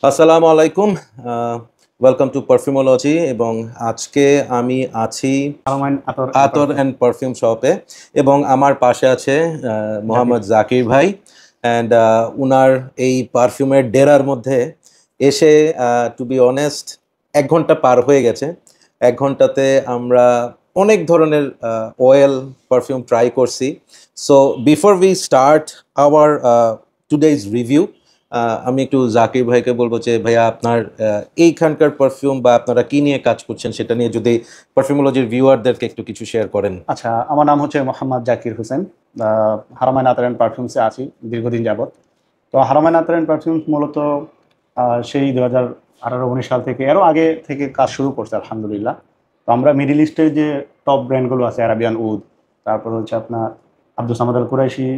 আসসালামু আলাইকুম। Welcome to পারফিউমোলজি এবং আজকে আমি আছি আরমাইন আতর অ্যান্ড পারফিউম শপে এবং আমার পাশে আছে জাকির। মোহাম্মদ জাকির ভাই অ্যান্ড উনার এই পারফিউমের ডেরার মধ্যে এসে টু বি অনেস্ট 1 ঘন্টা পার হয়ে গেছে। 1 ঘন্টাতে আমরা অনেক ধরনের অয়েল পারফিউম ট্রাই করছি। So before we start our today's review, আমি একটু জাকির ভাইকে বলবো যে ভাইয়া আপনার এইখানকার পারফিউম বা আপনারা কি নিয়ে কাজ করছেন সেটা নিয়ে যদি পারফিউমোলজির ভিউয়ারদেরকে একটু কিছু শেয়ার করেন। আচ্ছা, আমার নাম হচ্ছে মোহাম্মদ জাকির হোসেন। হারামাইন আতর অ্যান্ড পারফিউমসে আছি দীর্ঘদিন যাবত। তো হারামাইন আতর অ্যান্ড পারফিউমস মূলত সেই 2018-19 সাল থেকে এরও আগে থেকে কাজ শুরু করছে আলহামদুলিল্লাহ। তো আমরা মিডিল ইস্টের যে টপ ব্র্যান্ডগুলো আছে, আরাবিয়ান উদ, তারপর হচ্ছে আপনার আব্দুল সামাদ আল কুরাইশি,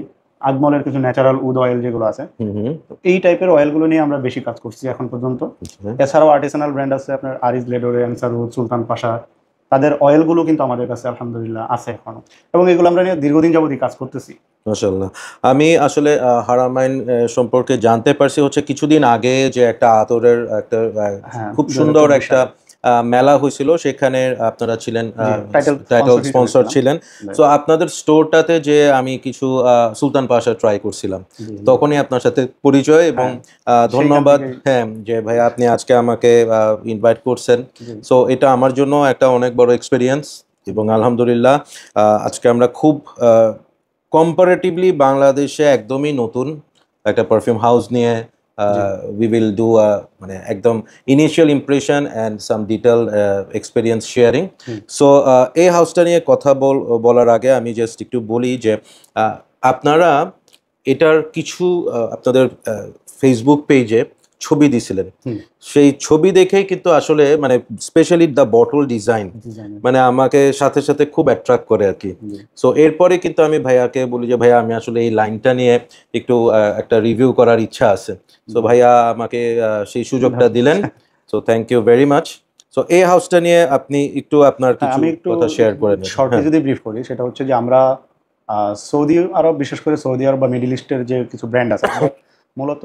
আজমলের কিছু ন্যাচারাল উদ অয়েল যেগুলো আছে, তো এই টাইপের অয়েলগুলো নিয়ে আমরা বেশি কাজ করছি এখন পর্যন্ত। এছাড়াও আর্টিসানাল ব্র্যান্ড আছে আপনার আরিজ লেডোরে, আনসারউদ, সুলতান পাশা, তাদের অয়েলগুলো কিন্তু আমাদের কাছে আলহামদুলিল্লাহ আছে এখনো, এবং এগুলো আমরা নিয়ে দীর্ঘদিন যাবতই কাজ করতেছি। মাশাআল্লাহ। আমি আসলে হারামাইন সম্পর্কে জানতে পারছি হচ্ছে কিছুদিন আগে যে একটা আতরের একটা হ্যাঁ, খুব সুন্দর 2024 একটা সালে মেলা হয়েছিল, সেখানে আপনারা ছিলেন, টাইটেল টাইটেল স্পন্সর হিসেবে স্পন্সর ছিলাম। ছিলেন। সো আপনাদের স্টোরটাতে যে আমি কিছু সুলতান পাশা ট্রাই করছিলাম, জি, জি। তখনই আপনার সাথে পরিচয় এবং হ্যাঁ, সেইখান ধন্যবাদ, থেকেই। হ্যাঁ, যে ভাইয়া আপনি আজকে আমাকে ইনভাইট করছেন। জি, সো এটা আমার জন্য একটা অনেক বড় এক্সপিরিয়েন্স এবং আলহামদুলিল্লাহ আজকে আমরা খুব কম্পারেটিভলি বাংলাদেশে একদমই নতুন একটা পারফিউম হাউস নিয়ে জি। উই উইল ডু মানে একদম initial impression and some detail experience sharing. Hmm, so এই হাউসটা নিয়ে কথা বলার আগে আমি জাস্ট একটু বলি যে আপনারা এটার কিছু আপনাদের ফেসবুক পেজে ছবি দিছিলেন। হুম। সেই ছবি দেখেই কিন্তু আসলে মানে স্পেশালি দ্য বটল ডিজাইন ডিজাইনের। মানে আমাকে সাথে সাথে খুব অ্যাট্রাক্ট করে আর কি। জি। সো এরপরে কিন্তু আমি ভাইয়াকে বলি যে ভাইয়া আমি আসলে এই লাইনটা নিয়ে একটু একটা রিভিউ করার ইচ্ছা আছে। সো ভাইয়া আমাকে সেই সুযোগটা দিলেন। So thank you very much. So এই হাউসটা নিয়ে আপনি একটু আপনার হ্যাঁ, কিছু আমি একটু কথা শেয়ার করে নেবেন। শর্টে হ্যাঁ। যদি ব্রিফ করি, সেটা হচ্ছে যে আমরা সৌদি আরব, বিশেষ করে সৌদি আরব বা মিডিল ইস্টের যে কিছু ব্র্যান্ড আছে, আমরা মূলত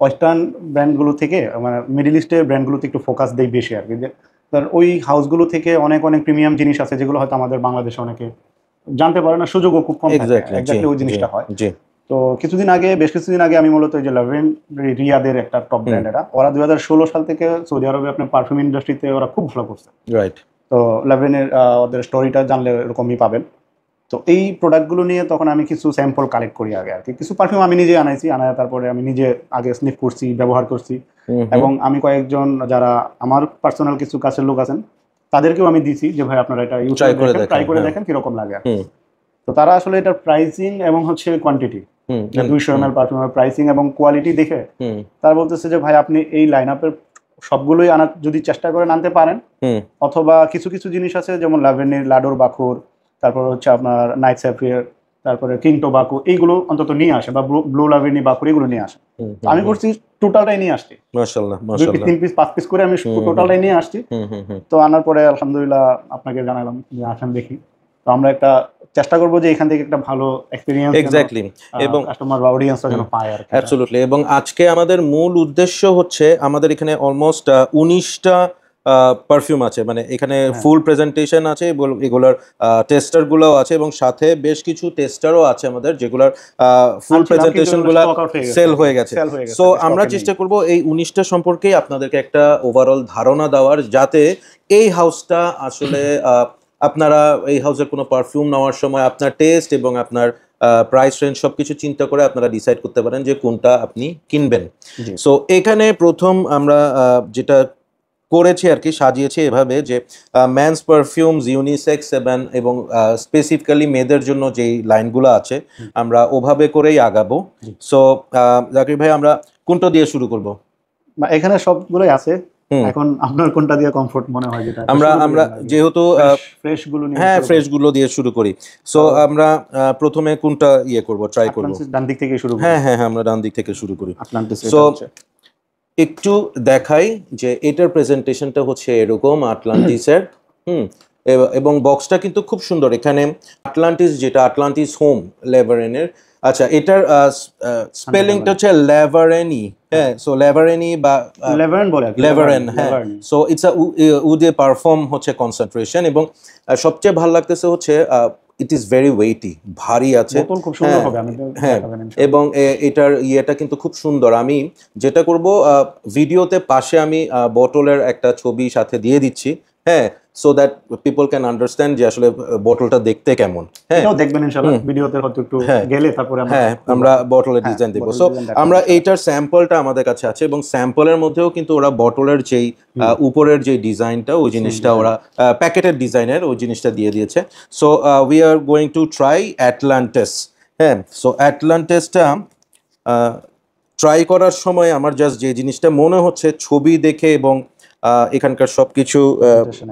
ওয়েস্টার্ন ব্র্যান্ডগুলো থেকে মানে মিডিল ইস্টের ব্র্যান্ডগুলোতে একটু ফোকাস দেই বেশি আর কি। যে ধর ওই হাউসগুলো থেকে অনেক অনেক প্রিমিয়াম জিনিস আছে যেগুলো হয়তো আমাদের বাংলাদেশে অনেকে জানতে পারে না, সুযোগও খুব কম থাকে। এক্স্যাক্টলি, জি, এক্স্যাক্টলি ওই জি, জিনিসটা হয়। জি। তো বেশ কিছুদিন আগে আমি মূলত ওই যে লাভেন, রিয়াদের একটা টপ হুম, ব্র্যান্ড, এটা ওরা 2016 সাল থেকে সৌদি আরবে আপনার পারফিউম ইন্ডাস্ট্রিতে ওরা খুব ভালো করছে। রাইট। তো লাভেনের ওদের স্টোরিটা জানলে এরকমই পাবেন। তো এই প্রোডাক্টগুলো নিয়ে তখন আমি কিছু স্যাম্পল কালেক্ট করি আগে আর কি। কিছু পারফিউম আমি নিজে আনাইছি, আনায় তারপরে আমি নিজে আগে স্নিফ করছি, ব্যবহার করছি, হুম, হুম, এবং আমি কয়েকজন যারা আমার পার্সোনাল কিছু কাছের লোক আছেন তাদেরকেও আমি দিছি যে ভাই আপনারা এটা ইউজ ট্রাই করে করে দেখেন, দেখেন, ট্রাই করে হ্যাঁ। দেখেন কিরকম লাগে আর কি। হুম, তো তারা আসলে এটার প্রাইসিং এবং হচ্ছে কোয়ান্টিটি, হুম, যে 200 হুম, ml পারফিউমের প্রাইসিং এবং কোয়ালিটি দেখে হুম, তারা বলতেছে যে ভাই আপনি এই লাইন আপের সবগুলোই আনার যদি চেষ্টা করেন আনতে পারেন, হুম, অথবা কিছু কিছু জিনিস আছে যেমন লাভেনির লাডোর বাকুর, তারপর হচ্ছে আপনার নাইট স্যাফিয়ার, তারপরে কিং টোবাকো, এইগুলো অন্তত নিয়ে আসে, বা ব্লু লাভেনি বাকুর এগুলো নিয়ে আসে। হুম, তো আমি হুম। করছি টোটালটাই নিয়ে আসছি, মাশাআল্লাহ, 2 পিস মাশাআল্লাহ। 3 পিস 5 পিস করে আমি হুম, হুম, টোটালটাই নিয়ে আসছি। হুম, হুম, হুম। তো আনার পরে আলহামদুলিল্লাহ আপনাকে জানালাম যে আসেন দেখি। তো আমরা একটা চেষ্টা করবো যে এখান থেকে একটা ভালো এক্সপিরিয়েন্স যেন এক্স্যাক্টলি। এবং কাস্টমার বা অডিয়েন্সরা যেন হুম, পায় আর কি। অ্যাবসলিউটলি। এবং আজকে আমাদের মূল উদ্দেশ্য হচ্ছে আমাদের এখানে অলমোস্ট 19টা পারফিউম আছে, মানে এখানে হ্যাঁ, ফুল প্রেজেন্টেশন আছে এবং এগুলোর টেস্টারগুলোও আছে এবং সাথে বেশ কিছু টেস্টারও আছে আমাদের যেগুলোর ফুল আনছিলাম কিন্তু প্রেজেন্টেশনগুলো স্টক আউট হয়ে গেছে সেল আর কি, হয়ে গেছে। সেল হয়ে গেছে সো আর কি, আমরা স্টকে নেই। চেষ্টা করব এই 19টা সম্পর্কেই আপনাদেরকে একটা ওভারঅল ধারণা দেওয়ার, যাতে এই হাউসটা আসলে আপনারা এই হাউসের কোনো পারফিউম নেওয়ার সময় আপনার টেস্ট এবং আপনার প্রাইস রেঞ্জ সবকিছু চিন্তা করে আপনারা ডিসাইড করতে পারেন যে কোনটা আপনি কিনবেন। জি। সো এখানে প্রথম আমরা যেটা করেছি আর কি, সাজিয়েছি এভাবে যে ম্যানস পারফিউমস, ইউনিসেক্স এবং স্পেসিফিক্যালি মেয়েদের জন্য যেই লাইনগুলো আছে হুম, আমরা ওভাবে করেই আগাবো। জি। সো জাকির ভাই, আমরা কোনটা দিয়ে শুরু করব? এখানে সবগুলোই আছে। হুম। এখন আপনার কোনটা দিয়ে কমফোর্ট মনে হয়, যেটা আমরা শুরু করি আমরা আমরা আগে। যেহেতু ফ্রেশ গুলো নিয়ে হ্যাঁ, শুরু ফ্রেশ করি। গুলো দিয়ে শুরু করি। সো তাহলে আমরা প্রথমে কোনটা করব, ট্রাই করব? আটলান্টিস ডান দিক থেকে শুরু করি। হ্যাঁ, হ্যাঁ, হ্যাঁ, আমরা ডান দিক থেকে শুরু করি। আটলান্টিস সো এটা হচ্ছে। একটু দেখাই যে এটার প্রেজেন্টেশনটা হচ্ছে এরকম আটলান্টিসের। হুম। এবং বক্সটা কিন্তু খুব সুন্দর। এখানে আটলান্টিস, যেটা আটলান্টিস হোম লেভারেনের, আচ্ছা এটার স্পেলিংটা হচ্ছে লেভারেনি, হ্যাঁ, সো লেভারেনি বা লেভারেন বলে লেভারেন, হ্যাঁ। সো ইটস আ উডে পারফর্ম হচ্ছে কনসেন্ট্রেশন, এবং সবচেয়ে ভালো লাগতেছে হচ্ছে ইট ইজ ভেরি ওয়েটি, ভারী আছে, বোতল খুব সুন্দর হবে, আমি হ্যাঁ, এবং এটার ইয়েটা কিন্তু খুব সুন্দর। আমি যেটা করব, ভিডিওতে পাশে আমি বোতলের একটা ছবি সাথে দিয়ে দিচ্ছি, হ্যাঁ, so that people can understand যে আসলে বোতলটা দেখতে কেমন। হ্যাঁ, এটাও দেখবেন ইনশাআল্লাহ ভিডিওতে, হয়তো একটু গেলে তারপরে আমরা বোতলের ডিজাইন দেব। সো আমরা এইটার স্যাম্পলটা আমাদের কাছে আছে, এবং স্যাম্পলের মধ্যেও কিন্তু ওরা বোতলের যেই উপরের যে ডিজাইনটা, ওই জিনিসটা ওরা প্যাকেটের ডিজাইনের ওই জিনিসটা দিয়ে দিয়েছে। So we are going to try Atlantis. হ্যাঁ, সো অ্যাটলান্টিসটা ট্রাই করার সময় আমার জাস্ট যে জিনিসটা মনে হচ্ছে ছবি দেখে এবং এখানকার সবকিছু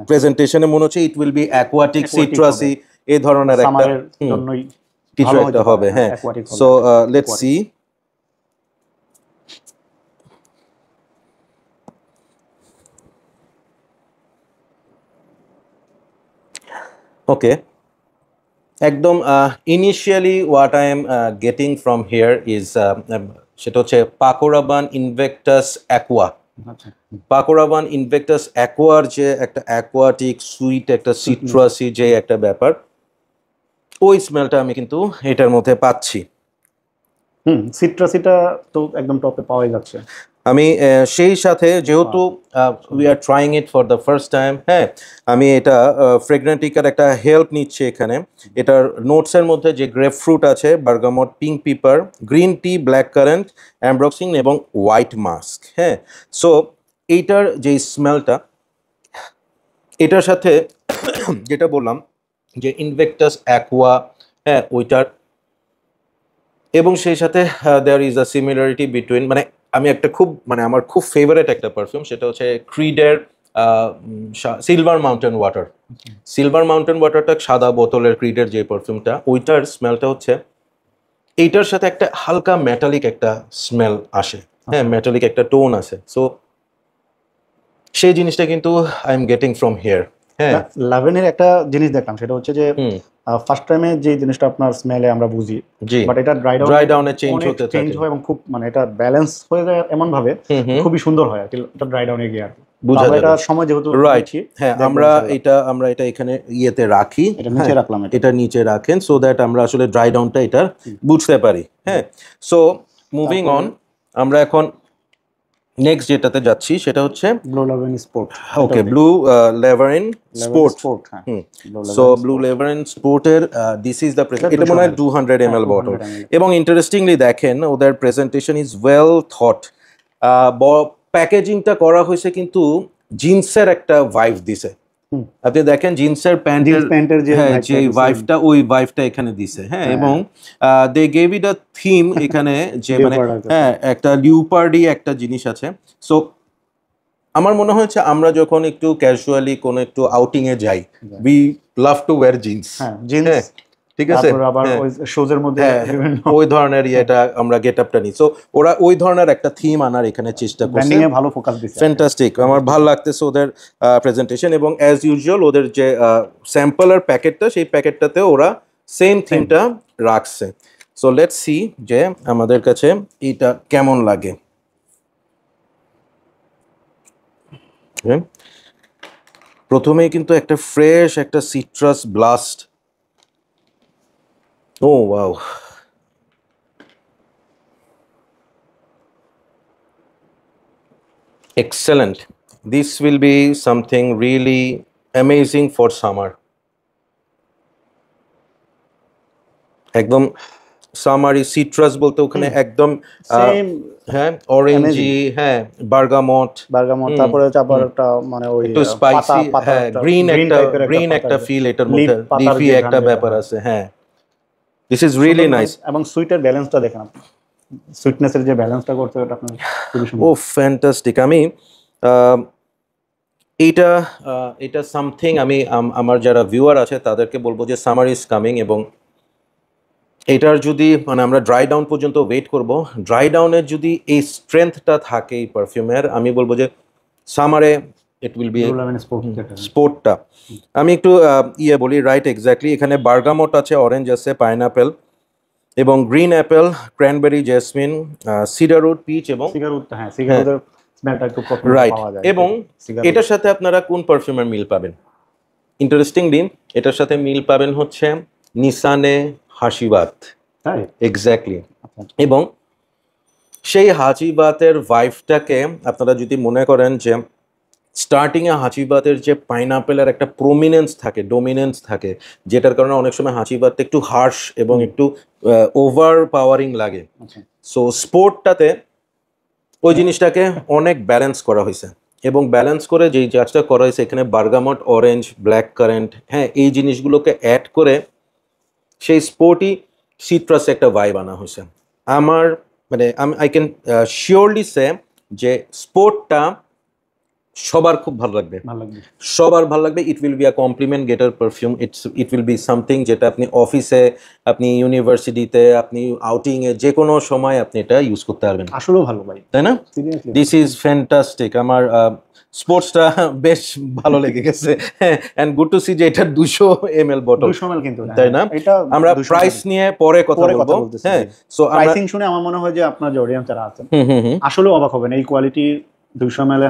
প্রেজেন্টেশনে মনে হচ্ছে ইট উইল বি অ্যাকোয়াটিক, সিট্রাসি, এই ধরনের একটা কিছু একটা হবে। হ্যাঁ, সো লেটস সি। ওকে, একদম initially what I am getting from here is, সেটা হচ্ছে পাকোরাবান ইনভেক্টাস অ্যাকোয়া। পাকোরাবান ইনভেক্টাস অ্যাকোয়ার যে একটা অ্যাকোয়াটিক সুইট, একটা সিট্রাসি যে একটা ব্যাপার, ওই স্মেলটা আমি কিন্তু এটার মধ্যে পাচ্ছি। সিট্রাসিটা তো একদম টপে পাওয়াই যাচ্ছে। আমি সেই সাথে যেহেতু we are trying it for the first time, হ্যাঁ, আমি এটা ফ্রেগনেন্টিকার একটা হেল্প নিচ্ছি এখানে। এটার নোটসের মধ্যে যে গ্রেপ ফ্রুট আছে, bergamot, pink pepper, green tea, black currant, ambroxan এবং হোয়াইট মাস্ক। হ্যাঁ, সো এইটার যে স্মেলটা, এটার সাথে যেটা বললাম যে ইনভেক্টাস অ্যাকোয়া, হ্যাঁ, ওইটার, এবং সেই সাথে there is a similarity between, মানে আমি একটা খুব, মানে আমার খুব ফেভারিট একটা পারফিউম, সেটা হচ্ছে ক্রিডের silver mountain water. Silver mountain ওয়াটারটা সাদা বোতলের ক্রিডের যে পারফিউমটা, ওইটার স্মেলটা হচ্ছে এইটার সাথে একটা হালকা মেটালিক একটা স্মেল আসে, হ্যাঁ, মেটালিক একটা টোন আছে। সো সেই জিনিসটা কিন্তু I am getting from here. হ্যাঁ, লাভেনের একটা জিনিস দেখলাম, সেটা হচ্ছে যে ফার্স্ট টাইমে যে জিনিসটা আপনার স্মেলে আমরা বুঝি, বাট এটা ড্রাই ডাউনে চেঞ্জ হয় এবং খুব, মানে এটা ব্যালেন্স হয়ে যায় এমন ভাবে, খুবই সুন্দর হয় আর কি, এটা ড্রাই ডাউনে গিয়ে আর কি বুঝা যায়। এটা সময় যেহেতু রাইট, হ্যাঁ, আমরা এটা এখানে ইয়েতে রাখি, এটা নিচে রাখলাম, এটা নিচে রাখেন, সো দ্যাট আমরা আসলে ড্রাই ডাউনটা এটা বুঝতে পারি। হ্যাঁ, সো মুভিং অন, আমরা এখন নেক্সট যেটাতে যাচ্ছি সেটা হচ্ছে blue Laverne sport. Okay, blue Laverne sport. So blue Laverne স্পোর্টের দিস ইজ দ্য, এটা মনে হয় 200 ml বটল, এবং ইন্টারেস্টিংলি দেখেন ওদের প্রেজেন্টেশন ইজ ওয়েল থট। প্যাকেজিংটা করা হয়েছে কিন্তু জিন্সের একটা ভাইব দিছে। আপনি দেখেন জিন্সের প্যান্টের যে ভাইবটা, ওই ভাইবটা এখানে দিছে। হ্যাঁ, এবং they gave it a theme এখানে, যে মানে হ্যাঁ একটা লিওপার্ডি একটা জিনিস আছে। সো আমার মনে হয়েছে আমরা যখন একটু ক্যাজুয়ালি কোনো একটু আউটিং এ যাই, we love to wire jeans, ঠিক আছে, ওই ধরনের এটা আমরা গেট আপটা নিই। সো ওরা ওই ধরনের একটা থিম আনার এখানে চেষ্টা করছে, ভালো ফোকাস দিচ্ছে, ফ্যান্টাস্টিক। আমার ভালো লাগতেছে ওদের প্রেজেন্টেশন, এবং অ্যাজ ইউজুয়াল ওদের যে স্যাম্পলের প্যাকেটটা, সেই প্যাকেটটাতে ওরা সেম থিমটা রাখছে। সো লেটস সি যে আমাদের কাছে এটা কেমন লাগে। প্রথমেই কিন্তু একটা ফ্রেশ একটা citrus blast. Oh wow. Excellent. This will be something really amazing for summer. একদম সামারি সিট্রাস বলতে ওখানে একদম হ্যাঁ অরেঞ্জি, হ্যাঁ বার্গামট, তারপরে আবার একটা মানে ওই একটু স্পাইসি, হ্যাঁ গ্রিন একটা ফিল এটার মধ্যে, লিফি একটা ব্যাপার আছে। হ্যাঁ, দিস ইজ রিয়েলি নাইস। এবং সুইটের ব্যালেন্সটা দেখেন আপনি, সুইটনেসের যে ব্যালেন্সটা করতে, এটা আপনার খুবই সুন্দর। ও ফ্যান্টাস্টিক। আমি এটা সামথিং, আমি আমার যারা ভিউয়ার আছে তাদেরকে বলবো যে সামার ইজ কামিং, এবং এটার যদি মানে আমরা ড্রাই ডাউন পর্যন্ত ওয়েট করব, ড্রাই ডাউনের যদি এই স্ট্রেংথটা থাকে এই পারফিউমের, আমি বলবো যে সামারে it will be Lululemon sport স্পোর্টটা আমি একটু বলি, রাইট, এক্স্যাক্টলি। এখানে বার্গামট আছে, অরেঞ্জ আছে, পাইনাপেল এবং green apple, cranberry, jasmine, cedarwood, peach এবং সিগারউড। হ্যাঁ, সিগারউডের স্মেলটা একটু কফি রাইট। পাওয়া যায়। এবং এটার সাথে আপনারা কোন পারফিউমের মিল পাবেন? ইন্টারেস্টিংলি এটার সাথে মিল পাবেন হচ্ছে নিসানে হাসিবাত। তাই এক্স্যাক্টলি। এবং সেই হাজিবাতের ভাইভটাকে আপনারা যদি মনে করেন যে স্টার্টিংয়ে হাজিবাতের যে পাইনাপেলের একটা প্রমিনেন্স থাকে, ডোমিনেন্স থাকে, যেটার কারণে অনেক সময় হাজিবাতটা একটু হার্শ এবং একটু ওভার পাওয়ারিং লাগে। সো স্পোর্টটাতে ওই জিনিসটাকে অনেক ব্যালেন্স করা হয়েছে, এবং ব্যালেন্স করে যেই কাজটা করা হয়েছে এখানে বার্গামট, অরেঞ্জ, ব্ল্যাক কারেন্ট, হ্যাঁ, এই জিনিসগুলোকে অ্যাড করে সেই স্পোর্টি সিট্রাসে একটা ভাইব আনা হয়েছে। আমার মানে আই ক্যান শিওরলি সে যে স্পোর্টটা সবার খুব ভালো লাগবে, সবার ভালো লাগবে। It will be a compliment getter perfume. It will be something যেটা আপনি অফিসে, আপনি ইউনিভার্সিটিতে, আপনি আউটিংয়ে যে কোনো সময় আপনি এটা ইউজ করতে পারবেন। আসলেও ভালো ভাই, তাই না? This is fantastic. আমার স্পোর্টসটা বেশ ভালো লেগে গেছে, এন্ড গুড টু সি যে এটা 200 ml বটল, 200 ml কিন্তু, তাই না? আমরা প্রাইস নিয়ে পরে কথা বলবো। হ্যাঁ, সো প্রাইসিং শুনে আমার মনে হয় যে আপনার যে অডিয়েন্স যারা আছেন আসলে অবাক হবেন। এই কোয়ালিটি 200 ml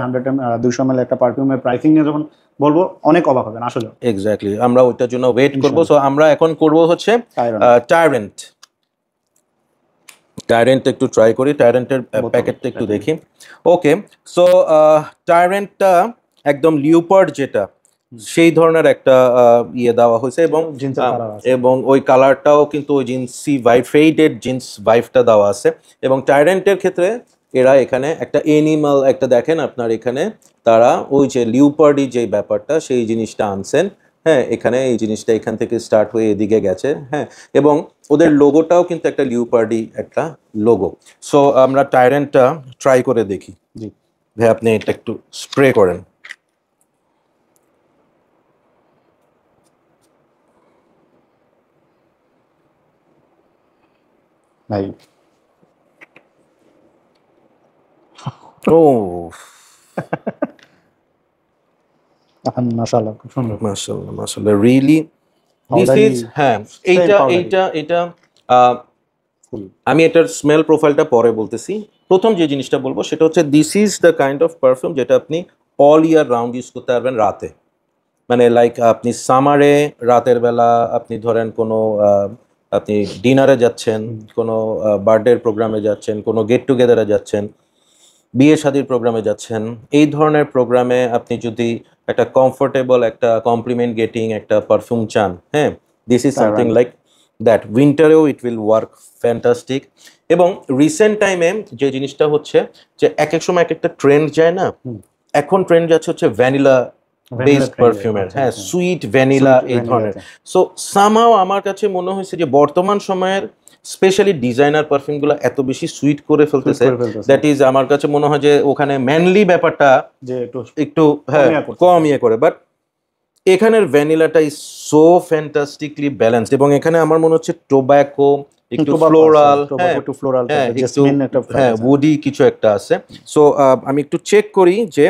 200 ml একটা পারফিউমের প্রাইসিং নিয়ে যখন বলবো অনেক অবাক হবেন আসলে। এক্স্যাক্টলি, আমরা ওইটার জন্য ওয়েট করবো। সো আমরা এখন করবো হচ্ছে টাইরেন্ট। টাইরেন্ট একটু ট্রাই করি, টাইরেন্টের প্যাকেটটা একটু দেখি। ওকে, সো টাইরেন্টটা একদম লিওপার্ড যেটা সেই ধরনের একটা দেওয়া হয়েছে, এবং ওই কালারটাও কিন্তু ওই জিন্সি ভাইভ, ফেডেড জিন্স ভাইভটা দেওয়া আছে। এবং টাইরেন্টের ক্ষেত্রে এরা এখানে একটা এনিমাল একটা দেখেন আপনার, এখানে তারা ওই যে লিওপার্ডি যে ব্যাপারটা সেই জিনিসটা আনছেন। হ্যাঁ, এখানে এই জিনিসটা এখান থেকে স্টার্ট হয়ে এদিকে গেছে। হ্যাঁ, এবং ওদের লোগোটাও কিন্তু একটা লিওপার্ডি একটা লোগো। সো আমরা টাইরেন্টটা ট্রাই করে দেখি। জি ভাই, আপনি এটা একটু স্প্রে করেন। ভাই, ও মাশাআল্লাহ, খুব সুন্দর। মাশাআল্লাহ, মাশাআল্লাহ, রিয়েলি দিস ইজ, হ্যাঁ, এইটা আমি এটার স্মেল প্রোফাইলটা পরে বলতেছি। প্রথম যে জিনিসটা বলবো সেটা হচ্ছে this is the kind of perfume যেটা আপনি অল ইয়ার রাউন্ড ইউজ করতে পারবেন রাতে। মানে লাইক আপনি সামারে রাতের বেলা আপনি ধরেন কোনো আপনি ডিনারে যাচ্ছেন, কোনো বার্থডের প্রোগ্রামে যাচ্ছেন, কোনো গেট টুগেদারে যাচ্ছেন, বিয়ে শাদির প্রোগ্রামে যাচ্ছেন, এই ধরনের প্রোগ্রামে আপনি যদি একটা কমফোর্টেবল একটা কমপ্লিমেন্ট গেটিং একটা পারফিউম চান, হ্যাঁ, this is something like that. উইন্টারেও ইট উইল ওয়ার্ক ফ্যান্টাস্টিক। এবং রিসেন্ট টাইমে যে জিনিসটা হচ্ছে যে এক এক সময় এক একটা ট্রেন্ড যায় না, এখন ট্রেন্ড যাচ্ছে হচ্ছে ভ্যানিলা বেসড পারফিউমের, হ্যাঁ, সুইট ভ্যানিলা এই ধরনের। সো সামহাও আমার কাছে মনে হয়েছে যে বর্তমান সময়ের স্পেশালি ডিজাইনার পারফিউমগুলো এত বেশি সুইট করে ফেলতেছে, দ্যাট ইজ আমার কাছে মনে হয় যে ওখানে ম্যানলি ব্যাপারটা একটু হ্যাঁ কম করে। বাট এখানের ভ্যানিলাটা ইজ সো ফ্যান্টাস্টিকলি ব্যালেন্সড, এবং এখানে আমার মনে হচ্ছে টোব্যাকো, একটু ফ্লোরাল, হ্যাঁ, উডি কিছু একটা আছে। সো আমি একটু চেক করি যে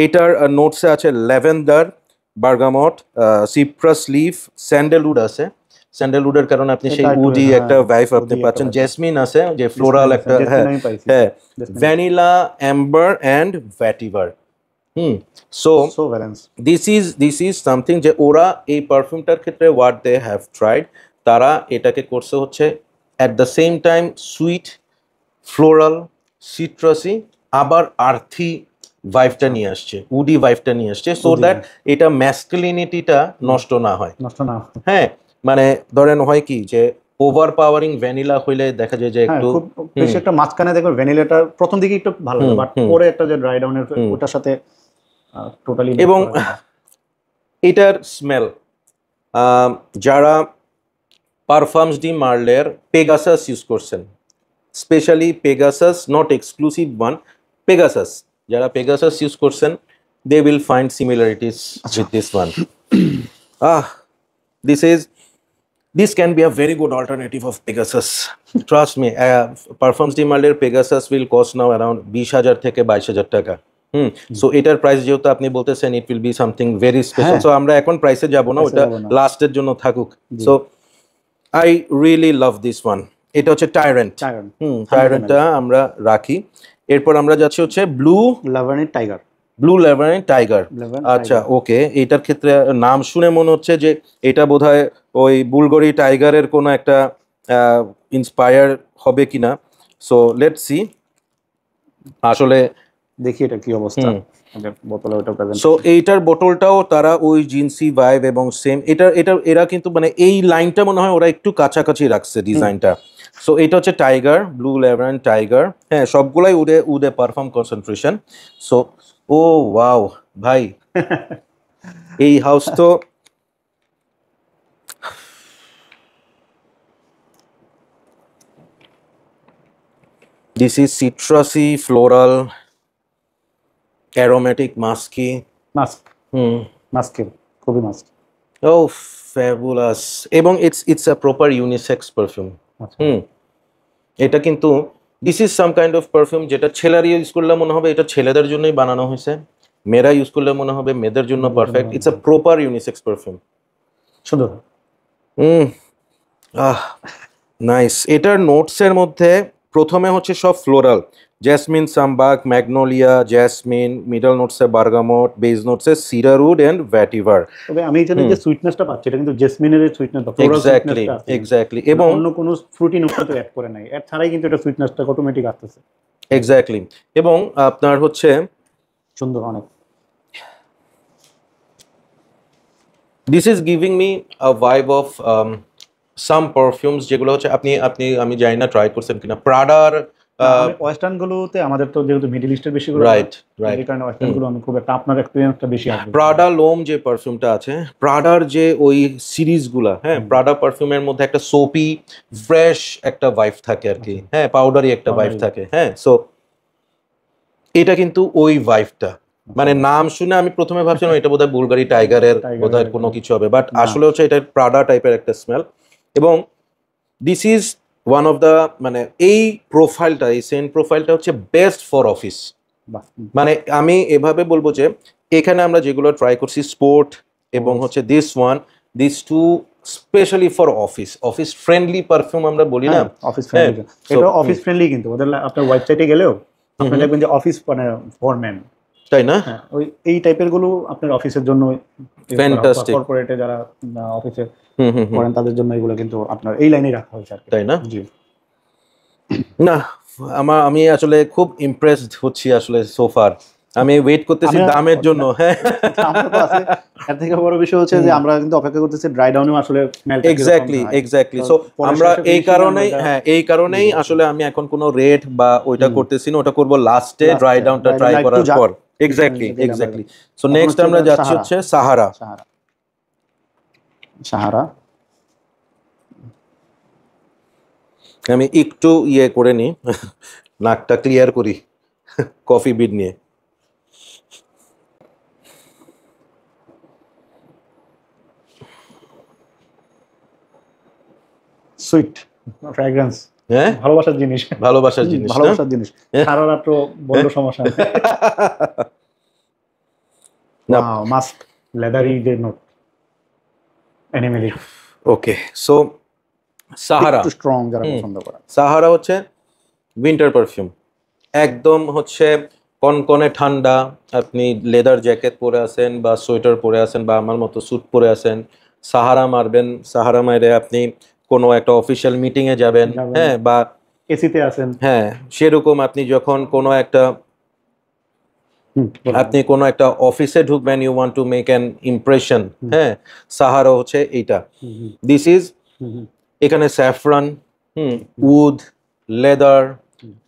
এটার নোটসে আছে ল্যাভেন্ডার, বার্গামট, সিপ্রাস লিফ, স্যান্ডেলউড আছে। স্যান্ডেলউডের কারণে আপনি সেই উডি একটা ভাইভ আপনি পাচ্ছেন। জেসমিন আছে, যে ফ্লোরাল একটা, হ্যাঁ, vanilla, amber and vetiver. So this is something যে ওরা এই পারফিউমটার ক্ষেত্রে হোয়াট দে হ্যাভ ট্রাইড, তারা এটাকে করছে হচ্ছে at the same time sweet, floral, citrusy, আবার আর্থি ভাইভটা নিয়ে আসছে, উডি ভাইভটা নিয়ে আসছে, সো দ্যাট এটা ম্যাসকুলিনিটিটা নষ্ট না হয়। হ্যাঁ, মানে ধরেন হয় কি যে ওভার পাওয়ারিং ভ্যানিলা হইলে দেখা যায় যে একটু বেশি একটা মাঝখানে দেখবেন ভ্যানিলাটা প্রথম দিকে একটু ভালো লাগে, বাট পরে একটা যে ড্রাই ডাউনের ওটার সাথে টোটালি। এবং এটার স্মেল যারা পারফিউমস ডি মার্লের পেগাসাস ইউজ করছেন, specially Pegasus, not exclusive one, Pegasus, যারা পেগাসাস ইউজ করছেন they will find similarities with this one. This can be a very good alternative of Pegasus. Trust me, Parfums de Marler Pegasus will cost now around 20,000 থেকে 22,000 টাকা। So এটার price যেহেতু আপনি বলতেছেন ইট will be something very special, হ্যাঁ। So আমরা এখন প্রাইসে যাব না, Price এ ওটা যাবো না। লাস্টের জন্য থাকুক। জি। So I really love this one, এটা হচ্ছে টাইরেন্ট। Tyrant, 100 টাইরেন্টটা আমরা রাখি। এরপর আমরা যাচ্ছি হচ্ছে ব্লু ল্যাভেন্ডার টাইগার। টাইগার। আচ্ছা ওকে, এটার ক্ষেত্রে নাম শুনে মনে হচ্ছে যে এটা বোধহয় ওই বুলগরি টাইগারের কোনো একটা ইন্সপায়ার হবে কিনা। সো লেটস সি আসলে। দেখি এটা কি অবস্থা, বোতলে ওটা প্রেজেন্ট। সো এইটার বোতলটাও তারা ওই জিন্সি ভাইব এবং সেম, এটা এরা কিন্তু মানে এই লাইনটা মনে হয় ওরা একটু কাছাকাছি রাখছে ডিজাইনটা। সো এটা হচ্ছে টাইগার, ব্লু লেভারেন টাইগার। হ্যাঁ, সবগুলাই উডে perfume concentration. So oh wow ভাই, এই হাউস তো this is citrusy, floral, aromatic, musky. Musk, মাস্কের খুবই মাস্ক। ও ফ্যাবুলাস, এবং it's a proper unisex perfume. এটা কিন্তু this is some kind of perfume যেটা ছেলেরা ইউজ করলে মনে হবে এটা ছেলেদের জন্যই বানানো হয়েছে, মেয়েরা ইউজ করলে মনে হবে মেয়েদের জন্য perfect. It's a proper unisex perfume. সুন্দর। নাইস। এটার নোটসের মধ্যে প্রথমে হচ্ছে সব floral, jasmine, sambac, magnolia, jasmine, middle নোটসে বার্গামট, বেজ নোটসে সিডারউড এন্ড ভ্যাটিভার। তবে আমি এখানে যে সুইটনেসটা পাচ্ছি এটা কিন্তু জেসমিনের সুইটনেস বা ফ্লোরাল এক্স্যাক্টলি সুইটনেসটা আছে। এক্স্যাক্টলি, এবং অন্য কোনো ফ্রুটি নোটটা তো অ্যাড করে নাই, এর ছাড়াই কিন্তু এটা সুইটনেসটা অটোমেটিক আসতেছে। এক্স্যাক্টলি, এবং আপনার হচ্ছে সুন্দর অনেক। This is giving me a vibe of some perfumes যেগুলো হচ্ছে আপনি আপনি আমি জানি না ট্রাই করছেন কিনা, প্রাডার। ওয়েস্টার্ন গুলোতে আমাদের তো যেহেতু মিডল ইস্টের বেশি গুলো, রাইট রাইট, এই কারণে ওয়েস্টার্ন গুলো আমি খুব একটা, আপনার এক্সপেরিয়েন্সটা বেশি আসবে। প্রাডা লোম যে পারফিউমটা আছে, প্রাডার যে ওই সিরিজগুলা, হ্যাঁ, প্রাডা পারফিউমের মধ্যে একটা সোপি ফ্রেশ একটা ভাইব থাকে আর কি, হ্যাঁ, পাউডারি একটা ভাইব থাকে, হ্যাঁ। সো এটা কিন্তু ওই ভাইবটা, মানে নাম শুনে আমি প্রথমে ভাবছিলাম এটা বোধহয় বুলগারি টাইগারের বোধহয় কোনো কিছু হবে, বাট আসলে হচ্ছে এটা প্রাডা টাইপের একটা স্মেল। এবং this is one of the, মানে এই প্রোফাইলটা, এই সেন্ট প্রোফাইলটা হচ্ছে বেস্ট ফর অফিস। মানে আমি এভাবে বলবো যে এখানে আমরা যেগুলো ট্রাই করছি স্পোর্ট এবং হচ্ছে this too specially for office friendly perfume আমরা বলি না, অফিস ফ্রেন্ডলি। এটা অফিস ফ্রেন্ডলি কিন্তু ওদের আপনার ওয়েবসাইটে গেলেও আপনি দেখবেন যে অফিস মানে ফর ম্যান, তাই না? ওই এই টাইপের গুলো আপনার অফিসের জন্য ফ্যান্টাস্টিক, কর্পোরেটে যারা অফিসে করেন তাদের জন্য এগুলো কিন্তু আপনার এই লাইনেই রাখা হয়েছে, তাই না? জি না, আমি আসলে খুব ইমপ্রেসড হচ্ছি আসলে সোফার। আমি ওয়েট করতেছি দামের জন্য। হ্যাঁ, আমরা তো আছে। এর থেকে বড় বিষয় হচ্ছে যে আমরা কিন্তু অপেক্ষা করতেছি ড্রাই ডাউনেও আসলে স্মেলটা এক্স্যাক্টলি। সো আমরা এই কারণেই আসলে আমি এখন কোনো রেট বা ওইটা করতেছি না, ওটা করব লাস্টে ড্রাই ডাউনটা ট্রাই করার পর। এক্স্যাক্টলি। সো নেক্সট আমরা যাচ্ছি হচ্ছে সাহারা। আমি একটু ইয়ে করে নি, নাকটা ক্লিয়ার করি কফি বিট নিয়ে। সুইট ফ্র্যাগ্রেন্স, হ্যাঁ, ভালোবাসার জিনিস, ভালোবাসার জিনিস। সারা রাত বড় সমস্যা। ওয়াও, মাস্ক, লেদারি যে নোট, অ্যানিমেলিক। ওকে, সো সাহারা একটু স্ট্রং যারা পছন্দ করে। সাহারা হচ্ছে উইন্টার পারফিউম, একদম হচ্ছে কনকনে ঠান্ডা। আপনি লেদার জ্যাকেট পরে আছেন বা সোয়েটার পরে আছেন বা আমার মতো স্যুট পরে আছেন, সাহারা মারবেন। সাহারা মাইরে আপনি কোনো একটা অফিসিয়াল মিটিং এ যাবেন, হ্যাঁ, বা এসিতে আছেন, হ্যাঁ, সেরকম আপনি যখন কোনো একটা অফিসে ঢুকবেন, you want to make an impression, হ্যাঁ, সাহারা হচ্ছে এইটা। দিস ইজ, এখানে স্যাফরান, উড, লেদার,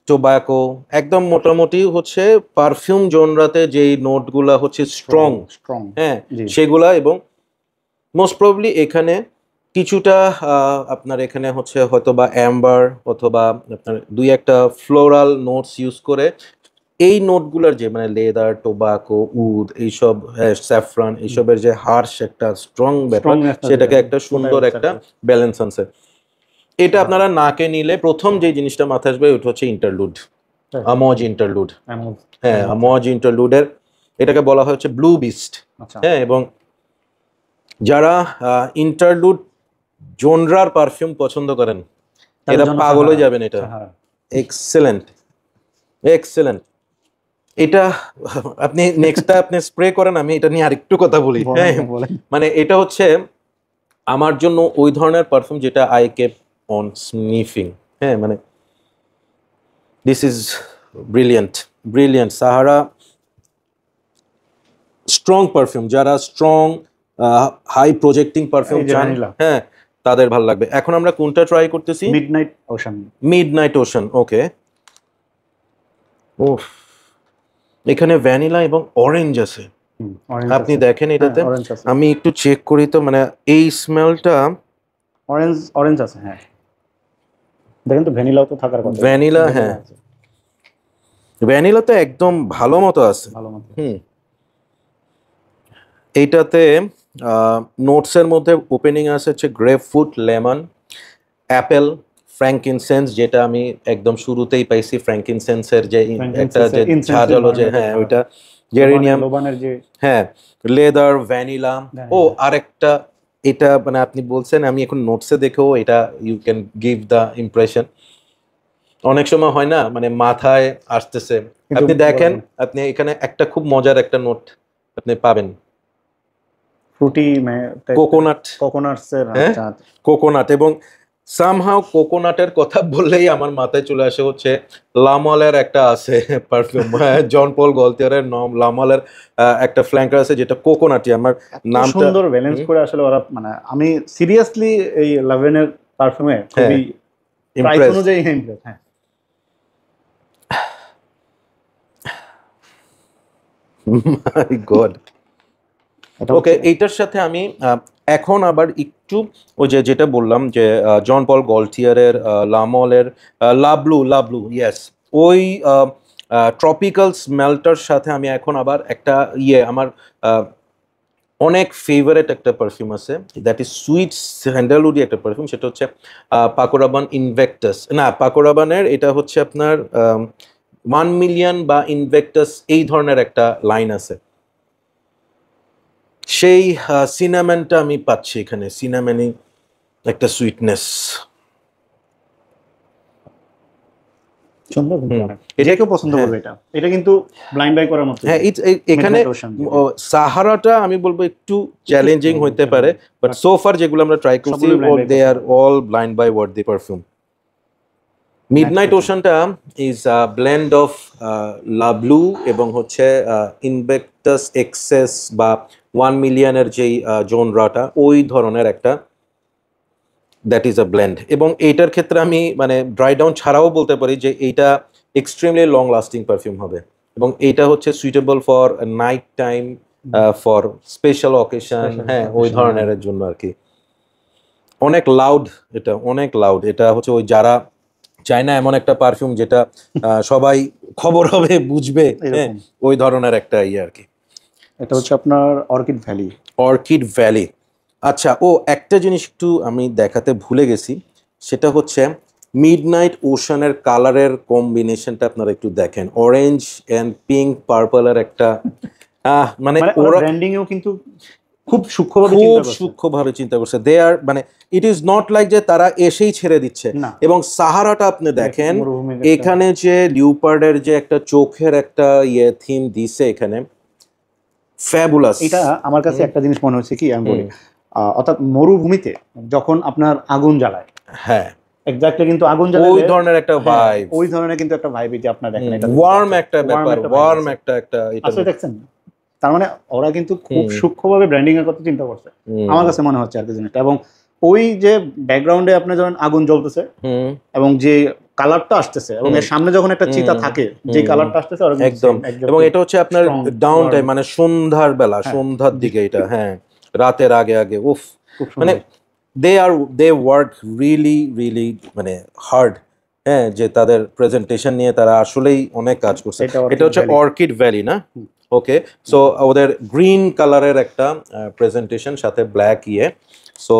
টোব্যাকো, একদম মোটামুটি হচ্ছে পারফিউম জনরাতে যেই নোটগুলা হচ্ছে স্ট্রং, হ্যাঁ, সেগুলা। এবং মোস্ট প্রবাবলি এখানে কিছুটা আপনার এখানে হচ্ছে হয়তো বা অ্যাম্বার অথবা আপনার দুই একটা ফ্লোরাল নোটস ইউজ করে এই নোটগুলোর যে মানে লেদার, টোব্যাকো, উড, এইসব, স্যাফরান, এইসবের যে হার্শ একটা স্ট্রং ব্যাপার, সেটাকে একটা সুন্দর একটা ব্যালেন্স আনছে। এটা আপনারা নাকে নিলে প্রথম যে জিনিসটা মাথায় আসবে ওটা হচ্ছে ইন্টারলুড। আমজ ইন্টারলুড। Amod। হ্যাঁ, আমজ ইন্টারলুডের এটাকে বলা হচ্ছে ব্লু বিস্ট। আচ্ছা। হ্যাঁ, এবং যারা ইন্টারলুড জোনরার পারফিউম পছন্দ করেন তাদের এরা জন্য পাগল হয়ে সাহারা। যাবেন। এটা সাহারা। Excellent, excellent. এটা আপনি নেক্সটটা আপনি স্প্রে করেন, আমি এটা নিয়ে আরেকটু কথা বলি। হ্যাঁ, বলেন। মানে এটা হচ্ছে আমার জন্য ওই ধরনের পারফিউম যেটা আই কেপ অন স্নিফিং। হ্যাঁ, মানে this is brilliant, brilliant. Sahara strong perfume, যারা স্ট্রং হাই প্রজেক্টিং পারফিউম এই যে চান, vanilla। হ্যাঁ, তাদের ভালো লাগবে। এখন আমরা কোনটা ট্রাই করতেছি? Midnight ocean. Midnight ocean. Okay. Oh, এখানে ভ্যানিলা এবং অরেঞ্জ আছে। আপনি দেখেন এটাতে, অরেঞ্জ আছে। আমি একটু চেক করি তো, মানে এই স্মেলটা অরেঞ্জ, অরেঞ্জ আছে। হ্যাঁ, দেখেন তো ভ্যানিলাও তো থাকার কথা। ভ্যানিলা, হ্যাঁ, ভ্যানিলা তো একদম ভালো মতো আছে। ভালো মতো। এইটাতে নোটসের মধ্যে ওপেনিং আছে হচ্ছে grape fruit, lemon, Apple, frankincense, যেটা আমি একদম শুরুতেই পাইছি। ফ্র্যাঙ্কিনসেন্সের যে একটা যে ঝাঁঝালো, যে হ্যাঁ ওইটা, জেরেনিয়াম, লোবানের যে, হ্যাঁ, লেদার, ভ্যানিলা। ও আরেকটা, এটা মানে আপনি বলছেন, আমি এখন নোটসে দেখেও এটা you can give the impression. অনেক সময় হয় না, মানে মাথায় আসতেছে, আপনি দেখেন, আপনি এখানে একটা খুব মজার একটা নোট আপনি পাবেন, ফ্রুটি, কোকোনাট, কোকোনাটসের। হ্যাঁ, কোকোনাট। এবং সামহাও কোকোনাটের কথা বললেই আমার মাথায় চলে আসে হচ্ছে লামলের একটা আছে পারফিউম, জন পল গলতিয়ারের নাম লামলের একটা ফ্ল্যাঙ্কার আছে যেটা কোকোনাটি। আমার নামটা সুন্দর ব্যালেন্স করে আসলে ওরা, মানে আমি সিরিয়াসলি এই লাভেনের পারফিউমে খুবই প্রাইস অনুযায়ী ইমপ্রেস। হ্যাঁ, মাই গড। ওকে, এইটার সাথে আমি এখন আবার একটু ওই যে যেটা বললাম যে জন পল গলটিয়ারের লামলের লাবলু, লাবলু, ইয়েস, ওই ট্রপিক্যাল স্মেলটার সাথে আমি এখন আবার একটা আমার অনেক ফেভারেট একটা পারফিউম আছে, দ্যাট ইজ সুইট স্যান্ডালউডি একটা পারফিউম, সেটা হচ্ছে পাকো রাবান ইনভেক্টাস, না পাকো রাবানের, এটা হচ্ছে আপনার 1 মিলিয়ন বা ইনভেক্টাস, এই ধরনের একটা লাইন আছে। সেই সিনামেনটা আমি পাচ্ছি এখানে, সিনামেনি একটা সুইটনেস। সুন্দর, এটা কেউ পছন্দ করবে। এটা কিন্তু ব্লাইন্ড বাই করার মতো। হ্যাঁ, এখানে সাহারাটা আমি বলবো একটু চ্যালেঞ্জিং হইতে পারে, বাট সো ফার যেগুলো আমরা ট্রাই করছি they are all blind buy worthy perfume. Midnight ওশানটা ইজ আ ব্লেন্ড অফ লাবলু এবং হচ্ছে ইনভেক্টাস এক্সেস বা 1 মিলিয়নের যেই জোনরাটা, ওই ধরনের একটা, দ্যাট ইজ আ ব্লেন্ড। এবং এইটার ক্ষেত্রে আমি মানে ড্রাই ডাউন ছাড়াও বলতে পারি যে এইটা এক্সট্রিমলি লং লাস্টিং পারফিউম হবে, এবং এইটা হচ্ছে suitable for night time, for special occasion, হ্যাঁ, ওই ধরনের জন্য আর কি। অনেক লাউড, এটা অনেক লাউড। এটা হচ্ছে ওই যারা চায় না এমন একটা পারফিউম যেটা সবাই খবর হবে, বুঝবে, হ্যাঁ, ওই ধরনের একটা আর কি। এটা হচ্ছে আপনার অর্কিড ভ্যালি। Orchid valley. আচ্ছা, ও একটা জিনিস একটু আমি দেখাতে ভুলে গেছি, সেটা হচ্ছে মিডনাইট ওশানের কালারের কম্বিনেশনটা আপনারা একটু দেখেন, অরেঞ্জ এন্ড পিঙ্ক পার্পলের একটা, মানে ওরা ব্র্যান্ডিংও কিন্তু খুব সূক্ষ্মভাবে চিন্তা করছে। দে আর, মানে ইট ইজ নট লাইক যে তারা এসেই ছেড়ে দিচ্ছে। এবং সাহারাটা আপনি দেখেন, এখানে যে লিওপার্ডের যে একটা চোখের একটা থিম দিছে এখানে, ফ্যাবুলাস। এটা আমার কাছে একটা জিনিস মনে হচ্ছে কি, আমি বলি, অর্থাৎ মরুভূমিতে যখন আপনার আগুন জ্বালায়, হ্যাঁ এক্স্যাক্টলি, কিন্তু আগুন জ্বালায় ওই ধরনের একটা ভাইব, ওই ধরনের কিন্তু একটা ভাইব যে আপনারা দেখেন, এটা ওয়ার্ম একটা ব্যাপার, ওয়ার্ম একটা এটা আসলে দেখছেন। তার মানে ওরা কিন্তু খুব সূক্ষ্মভাবে ব্র্যান্ডিং এর কথা চিন্তা করছে, আমার কাছে মনে হচ্ছে আর কি জিনিসটা। এবং ওই যে ব্যাকগ্রাউন্ডে আপনি যখন আগুন জ্বলতেছে এবং যে কালারটা আসতেছে, এবং এর সামনে যখন একটা চিতা থাকে, যে কালারটা আসতেছে একদম। এবং এটা হচ্ছে আপনার ডাউন টাইম, মানে সন্ধ্যার বেলা, সন্ধ্যার দিকে এটা, হ্যাঁ, রাতের আগে আগে। উফ, মানে দে ওয়ার্ক রিয়েলি রিয়েলি মানে হার্ড, হ্যাঁ, যে তাদের প্রেজেন্টেশন নিয়ে তারা আসলেই অনেক কাজ করছে। এটা হচ্ছে অর্কিড ভ্যালি, না? ওকে, সো ওদের গ্রিন কালারের একটা প্রেজেন্টেশন, সাথে ব্ল্যাক সো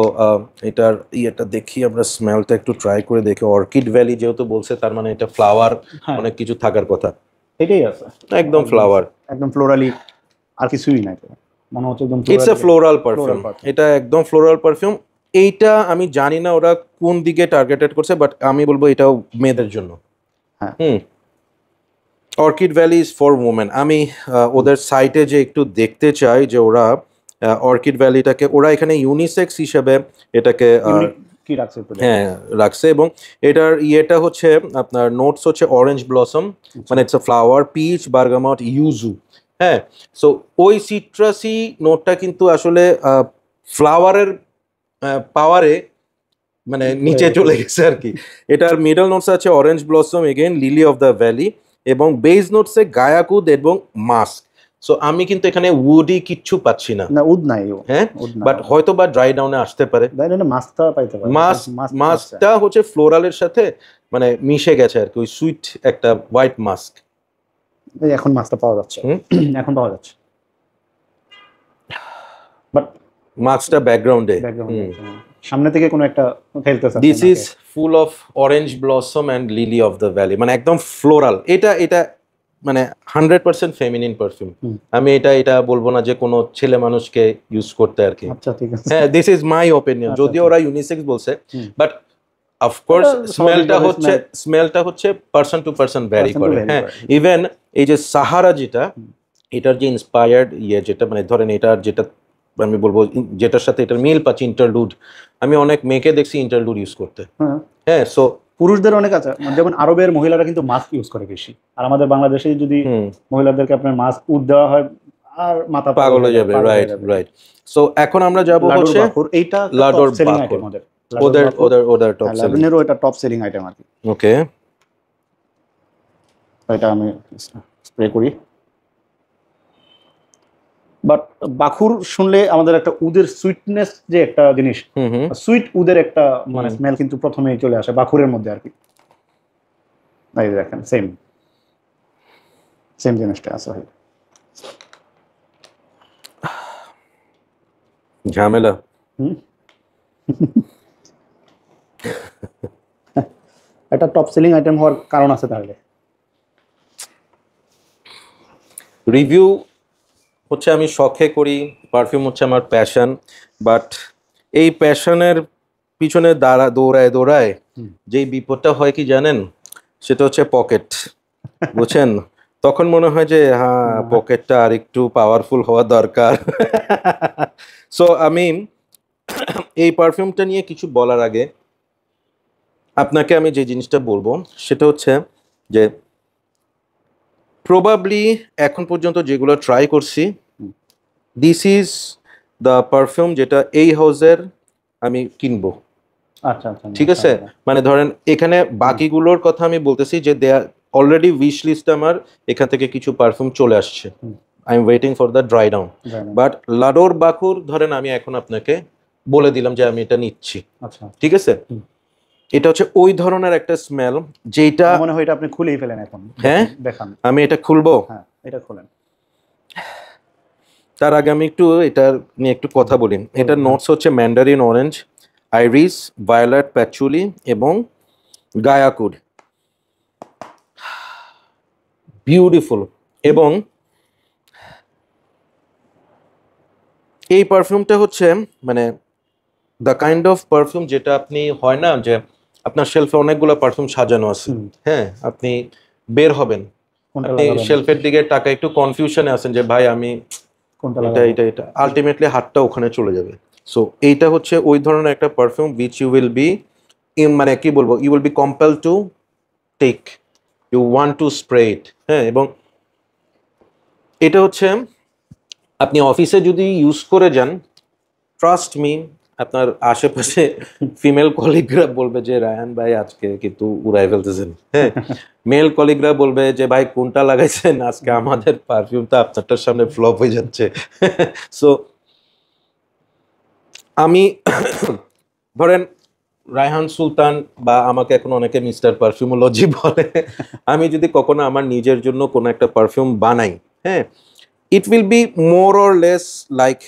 এটার ইয়েটা দেখি আমরা, স্মেলটা একটু ট্রাই করে দেখি। অর্কিড ভ্যালি যেহেতু বলছে, তার মানে এটা ফ্লাওয়ার হ্যাঁ অনেক কিছু থাকার কথা। এটাই আছে, একদম ফ্লাওয়ার, একদম ফ্লোরালি, আর কিছুই নাই তো, মনে হচ্ছে একদম ইটস এ ফ্লোরাল পারফিউম। এটা একদম ফ্লোরাল পারফিউম। এইটা আমি জানি না ওরা কোন দিকে টার্গেটেড করছে, বাট আমি বলবো এটাও মেয়েদের জন্য। হ্যাঁ। Orchid valley is for women. আমি ওদের সাইটে যে একটু দেখতে চাই যে ওরা অর্কিড ভ্যালিটাকে ওরা এখানে ইউনিসেক্স হিসেবে এটাকে কি রাখছে একটু দেখো। হ্যাঁ রাখছে, এবং এটার ইয়েটা হচ্ছে আপনার নোটস হচ্ছে অরেঞ্জ ব্লসম, মানে it's a flower, peach, bergamot, yuzu. হ্যাঁ, সো ওই সিট্রাসি নোটটা কিন্তু আসলে ফ্লাওয়ারের পাওয়ারে মানে নিচে চলে গেছে আর কি। এটার মিডল নোটস আছে orange blossom, again lily of the valley, এবং বেস নোটসে গায়াকুদ এবং মাস্ক। সো আমি কিন্তু এখানে উডি কিচ্ছু পাচ্ছি না, না উড নাই, হ্যাঁ, বাট হয়তো বা ড্রাই ডাউনে আসতে পারে। মাছটা পাইতে পারে, মাস্কটা হচ্ছে ফ্লোরালের সাথে মানে মিশে গেছে আর কি, ওই সুইট একটা হোয়াইট মাস্ক। এখন মাছটা পাওয়া যাচ্ছে, এখন পাওয়া যাচ্ছে, বাট মাস্কটা ব্যাকগ্রাউন্ডে, সামনে থেকে কোনো একটা খেলতেছে। This is full of orange blossom and lily of the valley, মানে একদম ফ্লোরাল। এটা মানে 100% ফেমিনিন পারফিউম। আমি এটা বলবো না যে কোনো ছেলে মানুষকে ইউজ করতে আর কি। আচ্ছা ঠিক আছে, হ্যাঁ, দিস ইজ মাই ওপিনিয়ন, যদিও ওরা ইউনিসেক্স বলছে, বাট অফকোর্স স্মেলটা হচ্ছে পার্সন টু পার্সন ভ্যারি করে। হ্যাঁ, ইভেন এই যে সাহারা যেটা, এটার যে ইন্সপায়ার্ড যেটা মানে ধরেন এটার যেটা আমি বলবো যেটার সাথে এটার মিল পাচ্ছি, ইন্টারলুড। আমি অনেক মেয়েকে দেখছি ইন্টারলুড ইউজ করতে। হ্যাঁ, সো পুরুষদের অনেক আছে, যেমন আরবের মহিলারা কিন্তু মাস্ক ইউজ করে বেশি, আর আমাদের বাংলাদেশে যদি মহিলাদেরকে আপনার মাস্ক উড দেওয়া হয় আর মাথা পাগল হয়ে যাবে। Right right. সো এখন আমরা যাব হচ্ছে এইটা লাডোর সেলিং বাখুর, আইটেম, ওদের টপ সেলিং, লাডোনেরও এটা টপ সেলিং আইটেম আর কি। ওকে, এটা আমি স্প্রে করি। বাট বাখুর শুনলে আমাদের একটা উদের সুইটনেস যে একটা জিনিস, সুইট উদের একটা মানে স্মেল কিন্তু প্রথমেই চলে আসে বাখুরের মধ্যে আর কি। এই দেখেন সেম জিনিসটা আছে ভাই। ঝামেলা। এটা টপ সেলিং আইটেম হওয়ার কারণ আছে তাহলে। রিভিউ হচ্ছে আমি শখে করি, পারফিউম হচ্ছে আমার প্যাশন, বাট এই প্যাশনের পিছনে দৌড়ায় যেই বিপদটা হয় কি জানেন, সেটা হচ্ছে পকেট, বুঝছেন? তখন মনে হয় যে হ্যাঁ, পকেটটা আর একটু পাওয়ারফুল হওয়া দরকার। সো আমি এই পারফিউমটা নিয়ে কিছু বলার আগে আপনাকে আমি যে জিনিসটা বলবো সেটা হচ্ছে যে প্রবাবলি এখন পর্যন্ত যেগুলো ট্রাই করছি, দিস ইজ দ্য পারফিউম যেটা এই হাউসের আমি কিনবো। আচ্ছা আচ্ছা, ঠিক আছে, মানে ধরেন এখানে বাকিগুলোর কথা আমি বলতেছি যে অলরেডি উইশ লিস্ট আমার এখান থেকে কিছু পারফিউম চলে আসছে, I am waiting for the dry down. But লাডোর বাকুর ধরেন আমি এখন আপনাকে বলে দিলাম যে আমি এটা নিচ্ছি। আচ্ছা ঠিক আছে, এটা হচ্ছে ওই ধরনের একটা স্মেল যেটা মনে হয় এটা আপনি খুলেই ফেলেন এখন। হ্যাঁ, দেখান, আমি এটা খুলবো। হ্যাঁ এটা খুলেন। তার আগে আমি একটু এটার নিয়ে একটু কথা বলি। এটার নোটস হচ্ছে ম্যান্ডারিন অরেঞ্জ, আইরিস, ভায়োলেট, প্যাচুলি এবং গায়াকুড। বিউটিফুল। এবং এই পারফিউমটা হচ্ছে মানে দ্য কাইন্ড অফ পারফিউম যেটা আপনি হয় না যে আপনার শেলফে অনেকগুলো পারফিউম সাজানো আছে, হ্যাঁ, আপনি বের হবেন, আপনি শেলফের দিকে টাকা একটু কনফিউশনে আছেন যে ভাই আমি এটা আলটিমেটলি হাতটা ওখানে চলে যাবে। সো এইটা হচ্ছে ওই ধরনের একটা perfume which you will be মানে কি বলবো, you will be compelled to take, you want to spray it. হ্যাঁ, এবং এটা হচ্ছে আপনি অফিসে যদি ইউজ করে যান, ট্রাস্ট মি, আপনার আশেপাশে ফিমেল কলিগরা বলবে যে রায়ান ভাই আজকে কিন্তু উড়াই ফেলতেছেন। হ্যাঁ, মেল কলিগরা বলবে যে ভাই কোনটা লাগাইছেন আজকে, আমাদের পারফিউমটা আপনারটার সামনে ফ্লপ হয়ে যাচ্ছে। সো আমি ধরেন রায়হান সুলতান বা আমাকে এখন অনেকে মিস্টার পারফিউমোলজি বলে, আমি যদি কখনো আমার নিজের জন্য কোনো একটা পারফিউম বানাই, হ্যাঁ, ইট will be more or less like